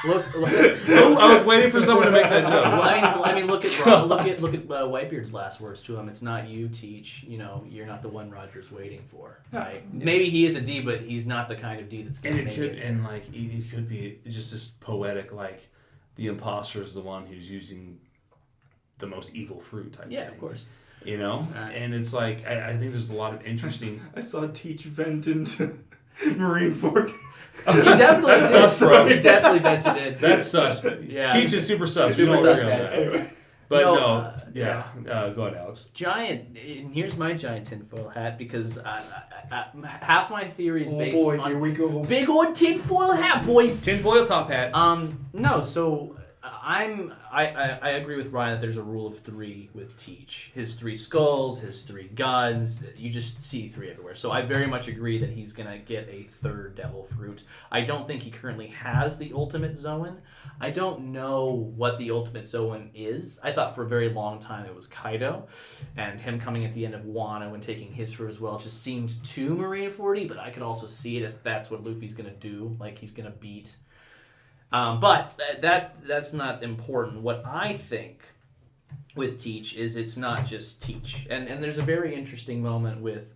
look. I was waiting for someone to make that joke. Well, I mean, look at Whitebeard's last words to him. It's not you, Teach. You're not the one Roger's waiting for, right? Yeah. Maybe he is a D, but he's not the kind of D that's going to make it. And it could be just this poetic, like the imposter is the one who's using the most evil fruit type. Yeah, thing. of course. And it's like I think there's a lot of interesting. I saw Teach vent into Marineford. He definitely That's sus, bro. He definitely vented it. That's sus. Yeah. Teach is super sus. Super We don't sus, agree on guys. that. Anyway. But No, go ahead, Alex. Giant, and here's my giant tinfoil hat because half my theory is based Oh boy, on here we go. big old tinfoil hat, boys. Tinfoil top hat. No, so I agree with Ryan that there's a rule of three with Teach. His 3 skulls, his 3 guns. You just see 3 everywhere. So I very much agree that he's gonna get a 3rd Devil Fruit. I don't think he currently has the ultimate Zoan. I don't know what the ultimate Zoan is. I thought for a very long time it was Kaido, and him coming at the end of Wano and taking his fruit as well just seemed too Marineford-y, but I could also see it if that's what Luffy's gonna do. Like he's gonna beat. But that's not important. What I think with Teach is it's not just Teach. And there's a very interesting moment with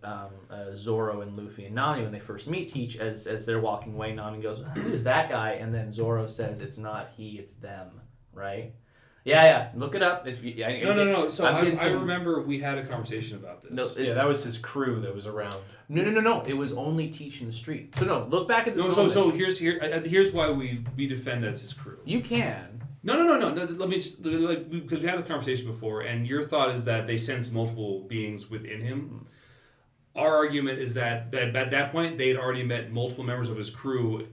Zoro and Luffy and Nami when they first meet Teach as they're walking away. Nami goes, "Who is that guy?" And then Zoro says, "It's not he, it's them." Right? Yeah. Look it up. If you, No. So I some- remember we had a conversation about this. No, that was his crew that was around. No. It was only Teach in the street. So no, look back at this. So here's why we defend that's his crew. You can. No. Let me just because we had this conversation before, and your thought is that they sense multiple beings within him. Our argument is that at that point they had already met multiple members of his crew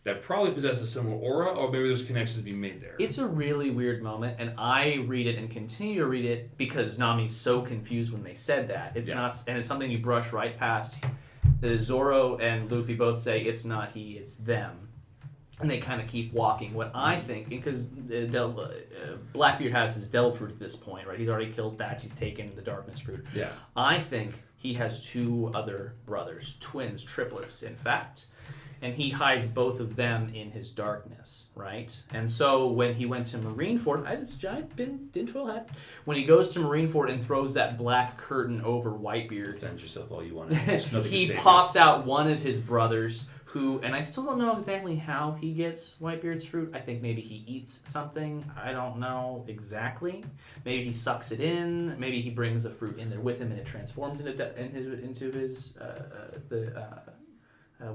that probably possess a similar aura, or maybe there's connections being made there. It's a really weird moment, and I read it and continue to read it because Nami's so confused when they said that. It's not, and it's something you brush right past. Zoro and Luffy both say it's not he, it's them, and they kind of keep walking. What I think, because Blackbeard has his Devil Fruit at this point, right? He's already killed that. He's taken the Darkness Fruit. Yeah. I think he has 2 other brothers, twins, triplets, in fact. And he hides both of them in his darkness, right? And so when he went to Marineford, this giant tinfoil hat. When he goes to Marineford and throws that black curtain over Whitebeard, Defend yourself all you want. There's nothing he to say pops out one of his brothers who, and I still don't know exactly how he gets Whitebeard's fruit. I think maybe he eats something. I don't know exactly. Maybe he sucks it in. Maybe he brings a fruit in there with him and it transforms into his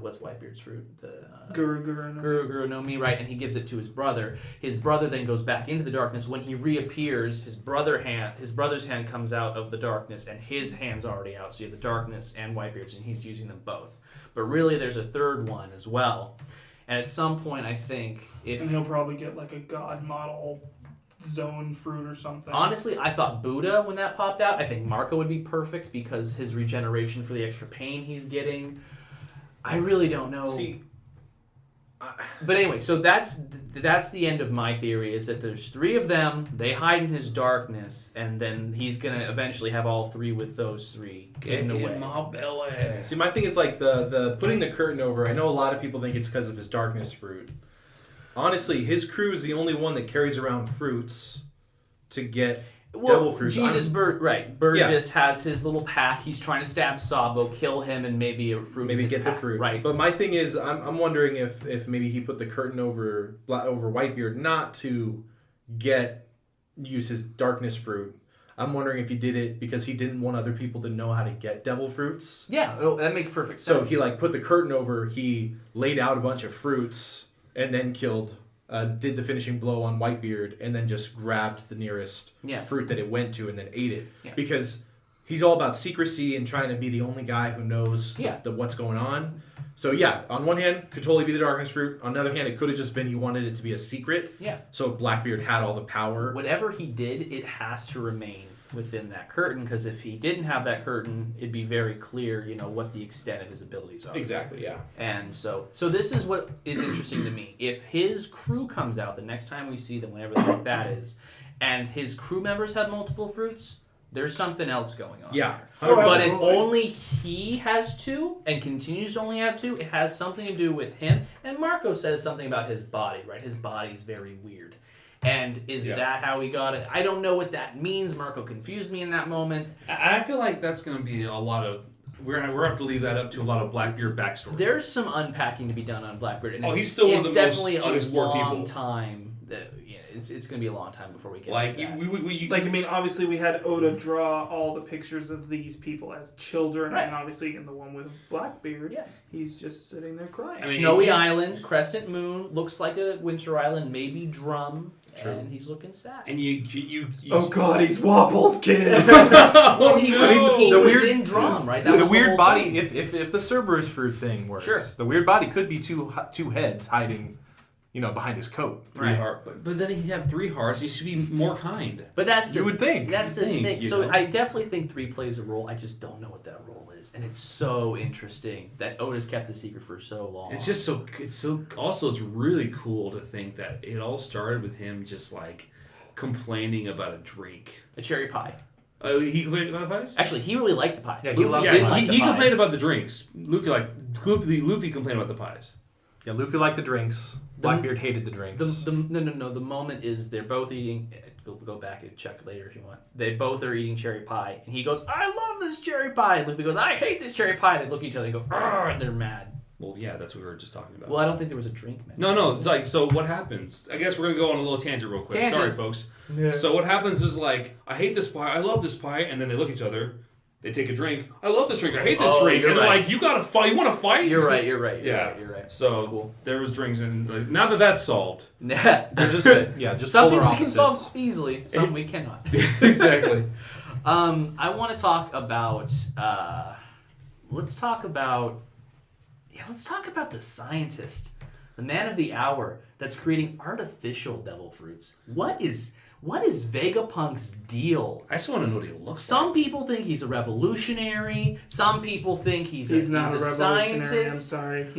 what's Whitebeard's fruit? The Guru no Mi, right? And he gives it to his brother. His brother then goes back into the darkness. When he reappears, his brother's hand comes out of the darkness, and his hand's already out. So you have the darkness and Whitebeard's, and he's using them both. But really, there's a third one as well. And at some point, I think and he'll probably get like a god model zone fruit or something. Honestly, I thought Buddha when that popped out. I think Marco would be perfect because his regeneration for the extra pain he's getting. I really don't know. See, But anyway, so that's the end of my theory, is that there's 3 of them, they hide in his darkness, and then he's going to eventually have all 3 with those 3 Get away. in my belly. See, my thing is like the putting the curtain over. I know a lot of people think it's because of his darkness fruit. Honestly, his crew is the only one that carries around fruits to get devil fruits. Burgess has his little pack. He's trying to stab Sabo, kill him, and maybe a fruit. Maybe in his get pack. the fruit. Right. But my thing is, I'm wondering if maybe he put the curtain over Whitebeard not to use his darkness fruit. I'm wondering if he did it because he didn't want other people to know how to get devil fruits. Yeah, that makes perfect So sense. he put the curtain over. He laid out a bunch of fruits and then killed. Did the finishing blow on Whitebeard and then just grabbed the nearest fruit that it went to and then ate it. Yeah. Because he's all about secrecy and trying to be the only guy who knows what's going on. So yeah, on one hand, could totally be the darkness fruit. On the other hand, it could have just been he wanted it to be a secret. Yeah. So Blackbeard had all the power. Whatever he did, it has to remain within that curtain, because if he didn't have that curtain, it'd be very clear, what the extent of his abilities are. Exactly, yeah. And so this is what is interesting to me. If his crew comes out the next time we see them, whenever that is, and his crew members have multiple fruits, there's something else going on. Yeah. There. But if absolutely. only he has 2 and continues to only have 2, it has something to do with him. And Marco says something about his body, right? His body's very weird. And is that how he got it? I don't know what that means. Marco confused me in that moment. I feel like that's going to be a lot of... We're going to have to leave that up to a lot of Blackbeard backstory. There's some unpacking to be done on Blackbeard. And he's still one of the definitely most a unexplored long people. time. It's going to be a long time before we get Like, into that. Obviously we had Oda draw all the pictures of these people as children, Right. and obviously in the one with Blackbeard, he's just sitting there crying. Snowy Island, Crescent Moon, looks like a winter island, maybe Drum, and he's looking sad. And you oh God, he's Wobble's kid. Well, he was weird- in Drum, right? The was weird whole body, thing. if the Cerberus fruit thing works, Sure. the weird body could be two heads hiding, behind his coat. Three heart, but then he'd have 3 hearts. He should be more kind. But that's You would think. That's the Think, thing. you So know? I definitely think 3 plays a role. I just don't know what that role is, and it's so interesting that Oda's kept the secret for so long. It's just so. Also, it's really cool to think that it all started with him just complaining about a drink. a cherry pie. He complained about the pies. Actually, he really liked the pie. Yeah, he Luffy loved didn't the pie. like the he pie. complained about the drinks. Luffy complained about the pies. Yeah, Luffy liked the drinks. Blackbeard hated the drinks. No. The moment is they're both eating. Go back and check later if you want. They both are eating cherry pie, and he goes, "I love this cherry pie." And Luffy goes, "I hate this cherry pie." They look at each other and go, "Arr!" And they're mad. Well, yeah, that's what we were just talking about. Well, I don't think there was a drink, man. No, it's so what happens? I guess we're going to go on a little tangent real quick. Tangent. Sorry, folks. Yeah. So what happens is I hate this pie, I love this pie, and then they look at each other, they take a drink, I love this drink, I hate this drink, you're and they're right. you got to fight, you want to fight? You're right. Yeah. You're right. So Cool. there was drinks, and now that that's solved. They're just some polar things we can solve opposites. easily, some we cannot. Exactly. I want to talk about. Let's talk about the scientist, the man of the hour that's creating artificial devil fruits. What is Vegapunk's deal? I just want to know what he looks Some people think he's a revolutionary. Some people think he's a not a revolutionary. I'm scientist. sorry.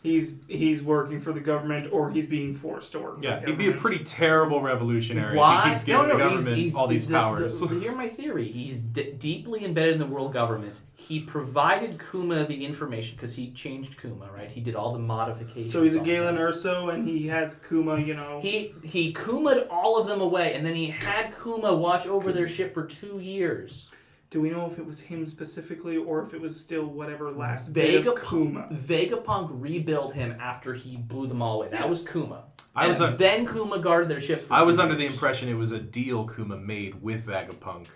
He's working for the government, or he's being forced to work. Yeah, for the he'd be a government. pretty terrible revolutionary Why? if he keeps giving the government he's all these powers. Hear my theory. He's deeply embedded in the world government. He provided Kuma the information because he changed Kuma, right? He did all the modifications. So he's a on Galen him. Urso, and he has Kuma. He Kuma'd all of them away, and then he had Kuma watch over their ship for 2 years. Do we know if it was him specifically, or if it was still whatever last bit of Kuma? Vegapunk rebuilt him after he blew them all away. That was Kuma. I Then Kuma guarded their ships for I 2 was under years. the impression it was a deal Kuma made with Vegapunk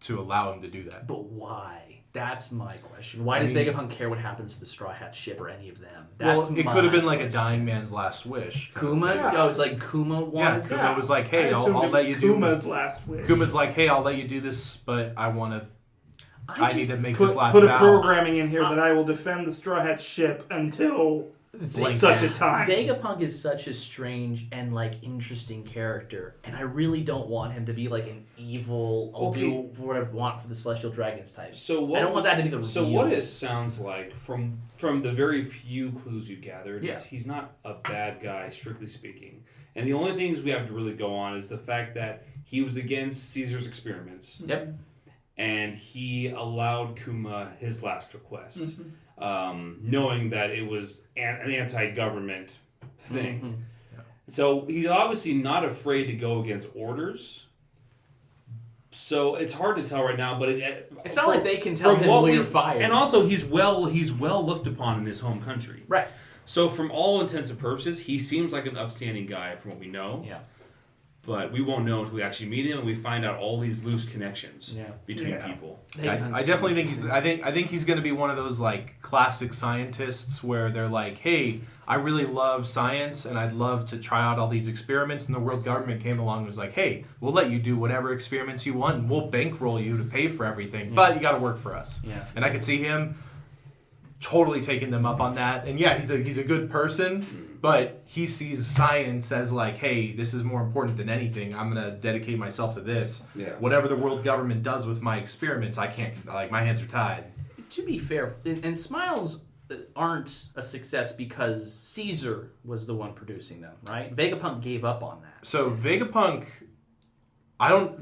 to allow him to do that. But why? That's my question. Why does Vegapunk care what happens to the Straw Hat ship or any of them? Well, That's it my could have been like a question. dying man's last wish. Kuma's? Yeah. Oh, it's like Kuma wanted Kuma that? was like, hey, I I'll assumed it let was you do... Kuma's last wish. Kuma's like, hey, I'll let you do this, but I want to... I need to make this last Put a vow. programming in here that I will defend the Straw Hat ship until such a time. Vegapunk is such a strange and like interesting character, and I really don't want him to be like an evil. I'll do what I want for the Celestial Dragons type. So I don't want that to be the reveal. So what it sounds like from the very few clues you gathered is he's not a bad guy, strictly speaking. And the only things we have to really go on is the fact that he was against Caesar's experiments. Yep. And he allowed Kuma his last request, knowing that it was an anti-government thing. Mm-hmm. Yeah. So he's obviously not afraid to go against orders. So it's hard to tell right now, but it's not like they can tell him, well, you're fired. And also, he's well looked upon in his home country. Right. So from all intents and purposes, he seems like an upstanding guy from what we know. Yeah. But we won't know until we actually meet him and we find out all these loose connections between people. I definitely think he's. I think he's going to be one of those like classic scientists where they're like, "Hey, I really love science and I'd love to try out all these experiments." And the world government came along and was like, "Hey, we'll let you do whatever experiments you want and we'll bankroll you to pay for everything, but you got to work for us." Yeah. And I could see him totally taking them up on that. And yeah, he's a good person. But he sees science as like, hey, this is more important than anything. I'm going to dedicate myself to this. Yeah. Whatever the world government does with my experiments, I can't, like, my hands are tied. To be fair, and Smiles aren't a success because Caesar was the one producing them, right? Vegapunk gave up on that. So Vegapunk,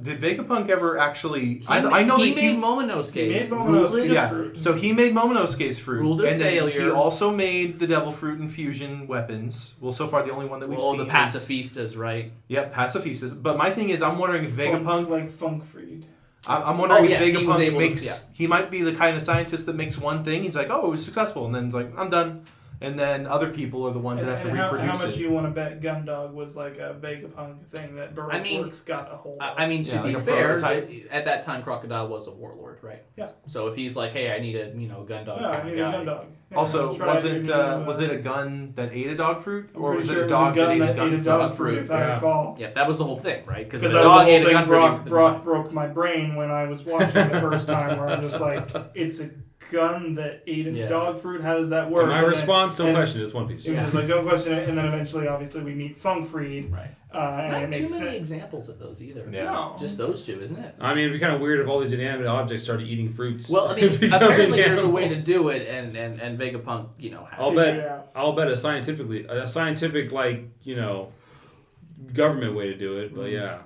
did Vegapunk ever actually, I know he that made Momonosuke's. He made Momonosuke's fruit. So he made Momonosuke's fruit. Ruled a and failure. Then he also made the Devil Fruit Infusion weapons. Well, so far the only one that we've seen the pacifistas, right? Yep, pacifistas. But my thing is, I'm wondering if Vegapunk... Like Funkfried. I'm wondering if he was Vegapunk able to- makes... He might be the kind of scientist that makes one thing. He's like, oh, it was successful. And then he's like, I'm done. And then other people are the ones that have to reproduce how much it. you want to bet Gundog was like a Vegapunk thing that Baroque Works got a hold of? I mean, to be like a fair, prototype. at that time, Crocodile was a warlord, right? Yeah. So if he's like, hey, I need a Gundog. Yeah, I need a Gundog. Yeah, Also, try was it a gun that ate a dog fruit? I'm Or pretty was sure it a dog that ate a gun fruit? dog fruit, if I recall. Yeah, that was the whole thing, right? Because Because the that was dog the ate a whole gun thing fruit. Brock broke my brain when I was watching the first time, where I'm just like, it's a gun that ate a dog fruit. How does that work? And my response, don't question it, it's One Piece. It was just like, don't question it, and then eventually, obviously, we meet Funkfried. Right. And Not it too makes many sense. examples of those either. Yeah. No. Just those two, isn't it? I mean, it'd be kind of weird if all these inanimate objects started eating fruits. Well, I mean, Becoming apparently there's a way to animals. do it, and Vegapunk, has I'll it. bet. I'll bet a scientific government way to do it. But yeah,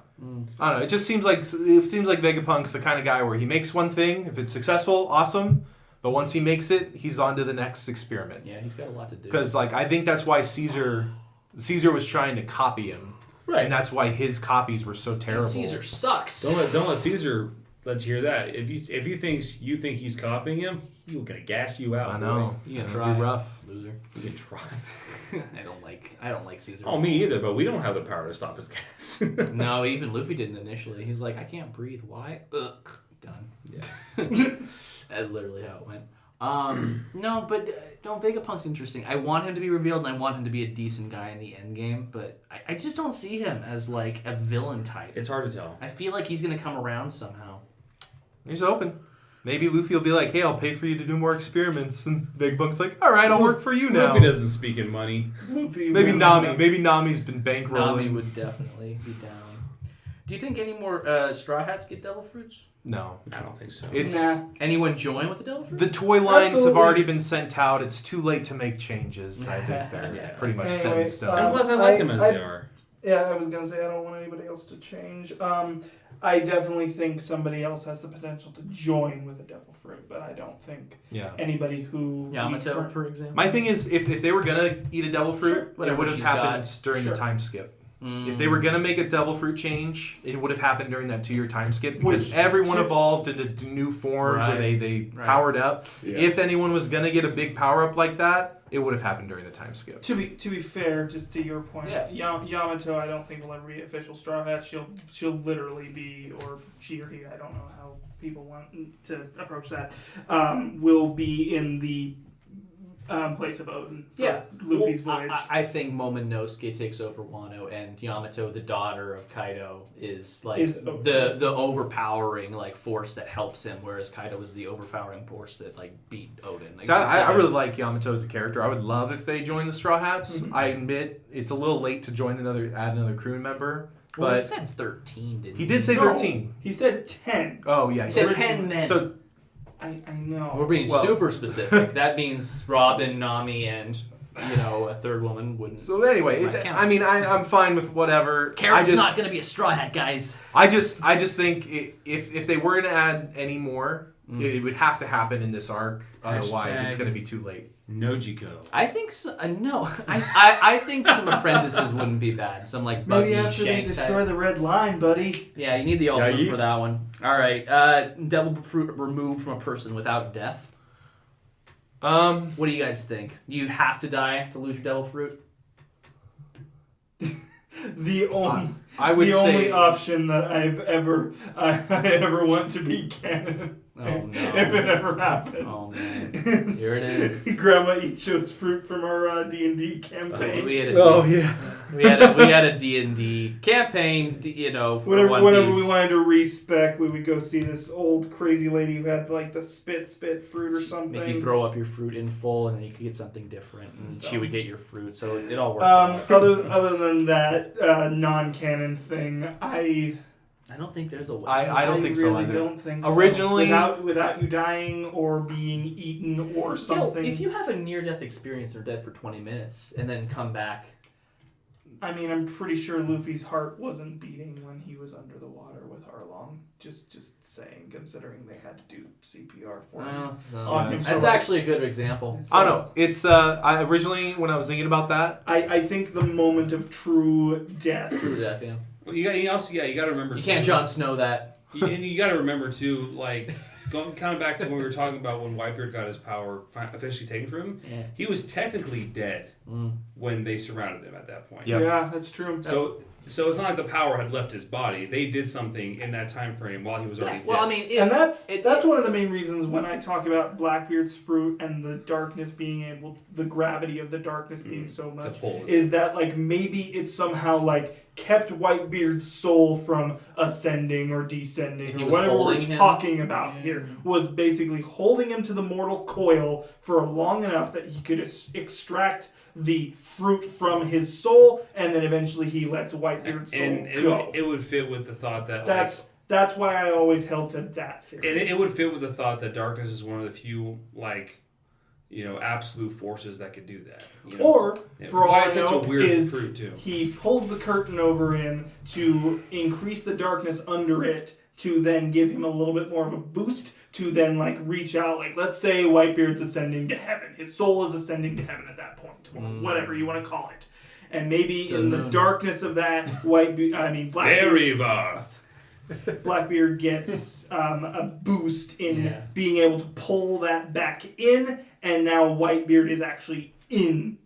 I don't know. It seems like Vegapunk's the kind of guy where he makes one thing. If it's successful, awesome. But once he makes it, he's on to the next experiment. Yeah, he's got a lot to do. Because I think that's why Caesar was trying to copy him. Right. And that's why his copies were so terrible. And Caesar sucks. don't let Caesar let you hear that. If you think he's copying him, he's gonna gas you out. I know. Boy. You can It'll try. be rough. Loser. You can try. I don't like Caesar. Oh, me either. But we don't have the power to stop his gas. No, even Luffy didn't initially. He's like, I can't breathe. Why? Ugh. Done. Yeah. That's literally how it went. No, but Vegapunk's interesting. I want him to be revealed, and I want him to be a decent guy in the end game, but I just don't see him as like a villain type. It's hard to tell. I feel like he's gonna come around somehow. He's open. Maybe Luffy will be like, hey, I'll pay for you to do more experiments. And Vegapunk's like, all right, I'll work for you now. Luffy doesn't speak in money. Maybe Nami. Maybe Nami's been bankrolling. Nami would definitely be down. Do you think any more Straw Hats get Devil Fruits? No. I don't think so. Anyone join with the Devil Fruit? The toy lines have Absolutely. already been sent out. It's too late to make changes. I think they're pretty much set in Anyway, stone. And plus, I like them as they are. Yeah, I was gonna say I don't want anybody else to change. I definitely think somebody else has the potential to join with a Devil Fruit, but I don't think anybody who Yamato, for example. My thing is, if they were gonna eat a devil fruit, it Whatever would have she's happened got. during the time skip. If they were gonna make a devil fruit change, it would have happened during that 2-year time skip because everyone evolved into new forms or they powered up. Yeah. If anyone was gonna get a big power up like that, it would have happened during the time skip. To be fair, just to your point, Yamato, I don't think will ever be official Straw Hat. She'll literally be, or she or he, I don't know how people want to approach that. Will be in the place of Odin for Yeah, Luffy's well, voyage. I think Momonosuke takes over Wano, and Yamato, the daughter of Kaido, is like the overpowering like force that helps him, whereas Kaido is the overpowering force that like beat Odin. Like, So I really like Yamato as a character. I would love if they joined the Straw Hats. Mm-hmm. I admit it's a little late to add another crew member. Well, he But said 13, didn't he? he did say 13. He said 10. Oh yeah, He said 10 men. So I know. We're being Well- super specific. That means Robin, Nami, and a third woman wouldn't. So anyway, Right, count. I mean, I'm fine with whatever. Carrot's not going to be a straw hat, guys. I just think if they were going to add any more, it would have to happen in this arc. Otherwise, it's Hashtag- going to be too late. Nojiko. I think so. No, I think some apprentices wouldn't be bad. Some like Buggy, Maybe after they Shank destroy types. the red line, buddy. Yeah, you need the ultimate yeet. for that one. All right, Devil Fruit removed from a person without death. What do you guys think? You have to die to lose your Devil Fruit? The only I would the say only option that I ever want to be canon. Oh, no. If it ever happens. Oh, man. Here it is. Grandma Icho's fruit from our D&D campaign. We had a yeah. we had a D&D campaign, for One Whenever Piece. we wanted to respec, we would go see this old crazy lady who had like the spit fruit or something. Make you throw up your fruit in full, and then you could get something different, and she would get your fruit. So it all worked out. Other than that non-canon thing, I don't think there's a way. I don't think so really either. don't think Originally- so. Without you dying or being eaten or something. If you have a near-death experience or dead for 20 minutes and then come back, I mean, I'm pretty sure Luffy's heart wasn't beating when he was under the water with Arlong. Just saying, considering they had to do CPR for him. On him for that's like- actually a good example. I don't know. It's I originally when I was thinking about that, I think the moment of true death. True death, yeah. Well, you got to remember. You can't Jon Snow that. And you got to remember too, like going kind of back to when we were talking about when Whitebeard got his power officially taken from him. Yeah. He was technically dead when they surrounded him at that point. Yep. Yeah, that's true. So it's not like the power had left his body. They did something in that time frame while he was already Well, dead. I mean, And that's one of the main reasons when I talk about Blackbeard's fruit and the darkness the gravity of the darkness being so much, pull. is that like maybe it somehow like kept Whitebeard's soul from ascending or descending He or was whatever we're holding him. talking about here, was basically holding him to the mortal coil for long enough that he could extract the fruit from his soul, and then eventually he lets Whitebeard's soul and go. it would fit with the thought that That's why I always held to that theory. and it would fit with the thought that darkness is one of the few absolute forces that could do that. Or, for all why I it's such know, a weird is fruit too. he pulls the curtain over him to increase the darkness under it, to then give him a little bit more of a boost, to then like reach out. Like, let's say Whitebeard's ascending to heaven. His soul is ascending to heaven at that point, or whatever you want to call it. And maybe To in the the moon. darkness of that, Blackbeard, Very Varth. Blackbeard gets a boost in Yeah. being able to pull that back in, and now Whitebeard is actually in.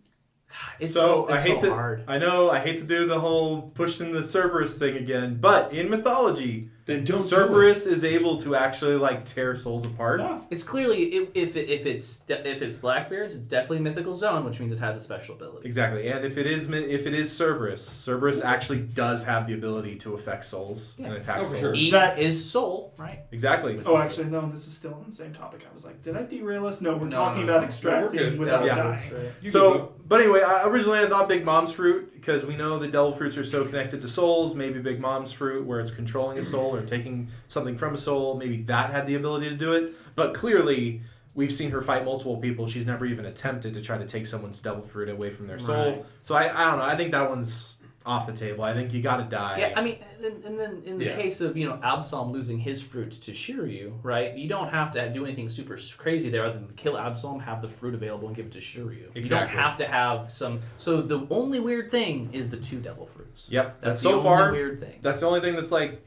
it's so so, I it's hate so to hard. I know I hate to do the whole pushing the Cerberus thing again, but in mythology, Then don't Cerberus is able to actually like tear souls apart. Yeah. It's clearly if it's Blackbeard's, it's definitely mythical zone, which means it has a special ability. Exactly, and if it is Cerberus actually does have the ability to affect souls and attack Oh, for souls. sure. Eat That- his soul, right? Exactly. Oh, actually, no, this is still on the same topic. I was like, did I derail us? No, we're No, talking no, about no. extracting We're good. without Yeah. dying. You So, but anyway, originally I thought Big Mom's fruit, because we know the devil fruits are so connected to souls. Maybe Big Mom's fruit, where it's controlling a soul or taking something from a soul, maybe that had the ability to do it. But clearly, we've seen her fight multiple people. She's never even attempted to try to take someone's devil fruit away from their soul. Right. So I don't know. I think that one's off the table. I think you got to die. Yeah, I mean, and then in the Yeah. case of Absolom losing his fruit to Shiryu, right? You don't have to do anything super crazy there, other than kill Absolom, have the fruit available, and give it to Shiryu. You don't Exactly. have to have some. So the only weird thing is the 2 devil fruits. Yep. That's so the far only weird thing. that's the only thing that's like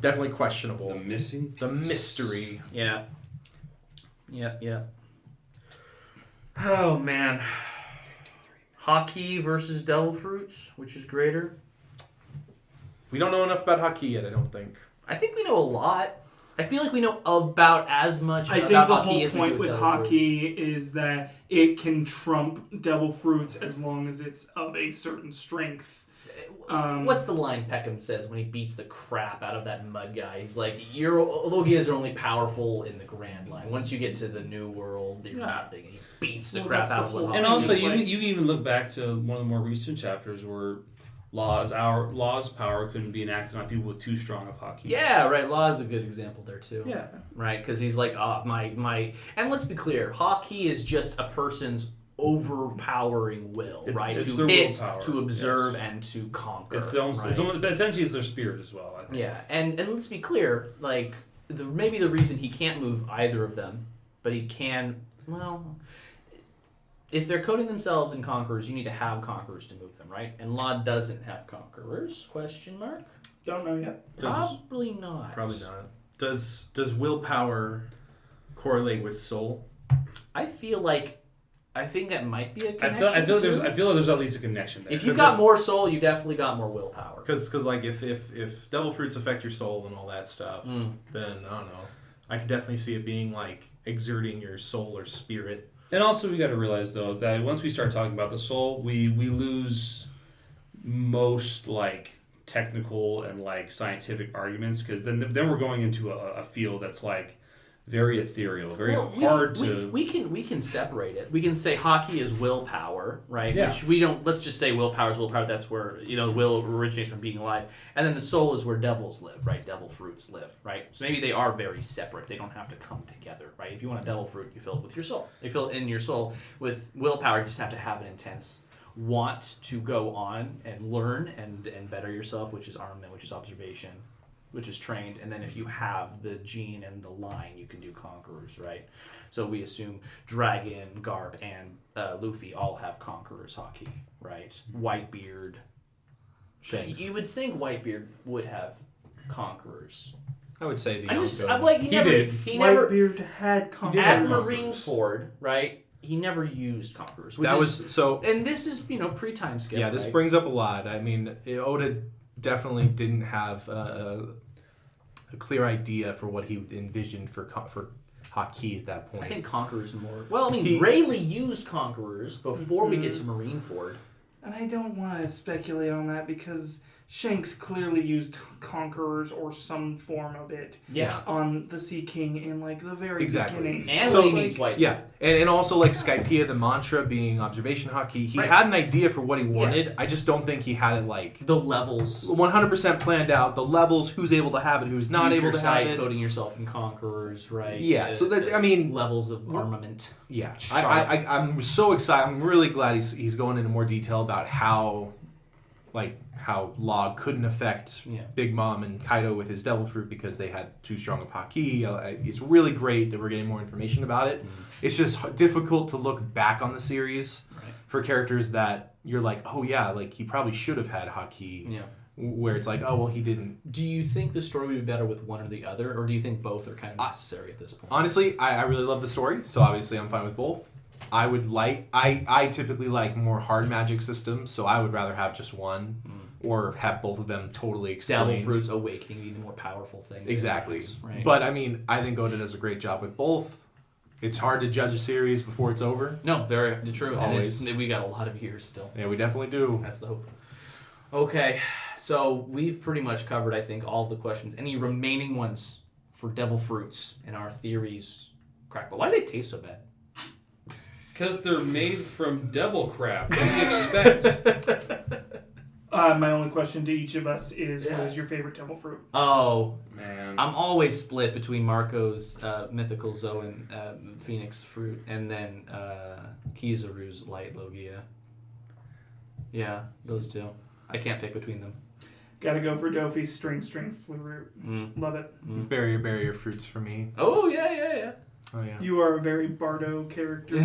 definitely questionable. The missing. The mystery. Yeah. Yeah. Oh man. Haki versus devil fruits, which is greater? We don't know enough about Haki yet, I don't think. I think we know a lot. I feel like we know about as much I about think the Haki whole as we do point with Devil Fruits. Haki is that it can trump Devil Fruits as long as it's of a certain strength. What's the line Peckham says when he beats the crap out of that mud guy? He's like, "Your Logias are only powerful in the Grand Line. Once you get to the New World, you're nothing." And he beats the crap that's out the of whole Haki. And also, It's you like- can even look back to one of the more recent chapters where Law's power couldn't be enacted on people with too strong of Haki. Yeah, right. Law is a good example there too. Yeah. Right, because he's like, my. And let's be clear, Haki is just a person's overpowering will, right? It's To their hit, willpower, to observe, yes. and to conquer. It's almost, right? it's almost essentially it's their spirit as well. I think. Yeah, and let's be clear, like maybe the reason he can't move either of them, but he can. Well, if they're coding themselves in conquerors, you need to have conquerors to move them, right? And Law doesn't have conquerors? Question mark. Don't know yet. Probably not. Probably not. Does willpower correlate with soul? I think that might be a I connection. feel like there's at least a connection there. If you got more soul, you definitely got more willpower. Because like if devil fruits affect your soul and all that stuff, then I don't know. I could definitely see it being like exerting your soul or spirit. And also, we got to realize though that once we start talking about the soul, we lose most like technical and like scientific arguments because then we're going into a field that's like very ethereal, very hard to. We can separate it. We can say Haki is willpower, right? Yeah. Which we don't. Let's just say willpower is willpower. That's where will originates from being alive, and then the soul is where devils live, right? Devil fruits live, right? So maybe they are very separate. They don't have to come together, right? If you want a devil fruit, you fill it with your soul. You fill it in your soul with willpower. You just have to have an intense want to go on and learn and better yourself, which is armament, which is observation, which is trained, and then if you have the gene and the line, you can do conquerors, right? So we assume Dragon, Garp, and Luffy all have conquerors Haki, right? Whitebeard, Shanks. you would think Whitebeard would have conquerors. I would say the I'm Yonko. like he never Whitebeard had conquerors. at Marineford, right? He never used conquerors. And this is pre-time skip. Yeah, this right? brings up a lot. I mean, Oda definitely didn't have a clear idea for what he envisioned for Haki at that point. I think conquerors more. Well, I mean, Rayleigh used conquerors before we get to Marineford. And I don't want to speculate on that because Shanks clearly used conquerors or some form of it on the Sea King in like the very beginning. And so, he needs Whitebeard. Yeah, and also like Skypiea, the mantra being observation Haki, he had an idea for what he wanted. Yeah. I just don't think he had it like the levels 100% planned out. The levels, who's able to have it, who's not able to have it. Coding yourself in conquerors, right? Yeah, so that levels of armament. Yeah, I'm so excited. I'm really glad he's going into more detail about how Log couldn't affect Big Mom and Kaido with his Devil Fruit because they had too strong of Haki. It's really great that we're getting more information about it. It's just difficult to look back on the series for characters that you're like, oh yeah, like he probably should have had Haki. Yeah. Where it's like, oh well, he didn't. Do you think the story would be better with one or the other, or do you think both are kind of necessary at this point? Honestly, I really love the story, so obviously I'm fine with both. I typically like more hard magic systems, so I would rather have just one or have both of them totally explained. Devil Fruit's awakening being the more powerful thing. Exactly. Right? But I mean, I think Oda does a great job with both. It's hard to judge a series before it's over. No, very true. Always. And we got a lot of years still. Yeah, we definitely do. That's the hope. Okay, so we've pretty much covered, I think, all the questions. Any remaining ones for Devil Fruits and our theories? Crack. But why do they taste so bad? Because they're made from devil crap. What do you expect? My only question to each of us is, what is your favorite devil fruit? Oh, man. I'm always split between Marco's Mythical Zoan Phoenix Fruit and then Kizaru's Light Logia. Yeah, those two. I can't pick between them. Gotta go for Dofi's String Fruit. Love it. Barrier fruits for me. Oh, yeah. Oh, yeah. You are a very Bardo character.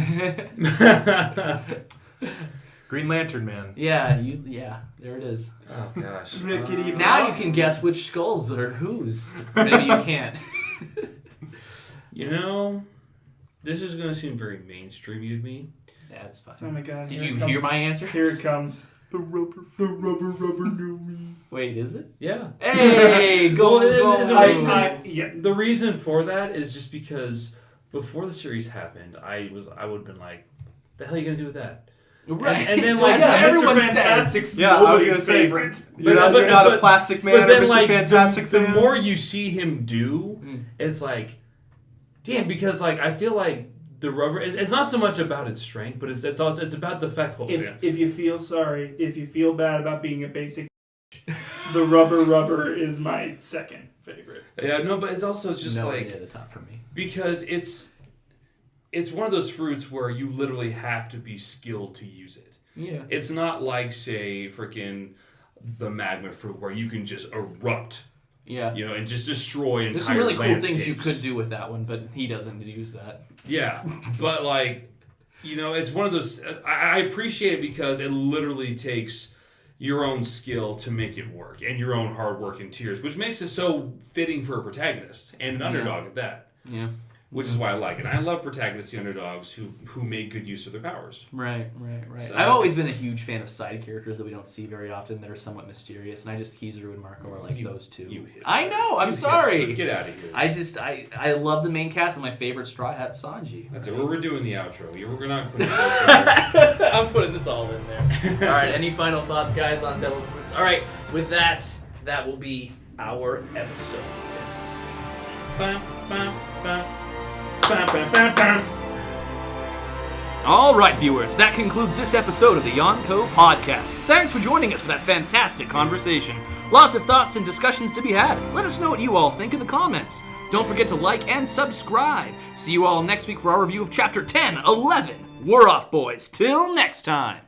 Green Lantern Man. Yeah, there it is. Oh, gosh. Now you can guess which skulls are whose. Maybe you can't. This is going to seem very mainstreamy of me. That's fine. Oh my god. Did you hear my answer? Here it comes. The rubber knew me. Wait, is it? Yeah. Hey, go on. The reason for that is just because before the series happened, I would have been like, "The hell are you gonna do with that?" Right. And then like That's what everyone Mr. Fantastic says. Yeah, I was his gonna say, favorite. You're not a plastic man or Mr. Fantastic the fan. more you see him do, it's like, damn, because like I feel like the rubber. It's not so much about its strength, but it's about the fact. If you feel bad about being a basic, the rubber is my second favorite. Yeah, no, but it's also just Nowhere like near the top for me. because it's one of those fruits where you literally have to be skilled to use it. Yeah. It's not like, say, freaking the magma fruit where you can just erupt, Yeah. and just destroy entire There's some really cool things you landscapes. could do with that one, but he doesn't use that. Yeah, but like, it's one of those. I appreciate it because it literally takes your own skill to make it work and your own hard work and tears, which makes it so fitting for a protagonist and an underdog at that. Yeah. Which is why I like it. I love protagonists, the underdogs who make good use of their powers. Right. So- I've always been a huge fan of side characters that we don't see very often that are somewhat mysterious, and Kizaru and Marco are like those two. I know. I'm sorry. Get out of here. I love the main cast, but my favorite Straw Hat's Sanji. That's it. We're doing the outro. We're not putting this in. I'm putting this all in there. All right. Any final thoughts, guys, on Devil Fruits? All right. With that will be our episode. Bam, bam, bam. Bam, bam, bam, bam. All right, viewers, that concludes this episode of the Yonko Podcast. Thanks for joining us for that fantastic conversation. Lots of thoughts and discussions to be had. Let us know what you all think in the comments. Don't forget to like and subscribe. See you all next week for our review of Chapter 10, 11. We're off, boys. Till next time.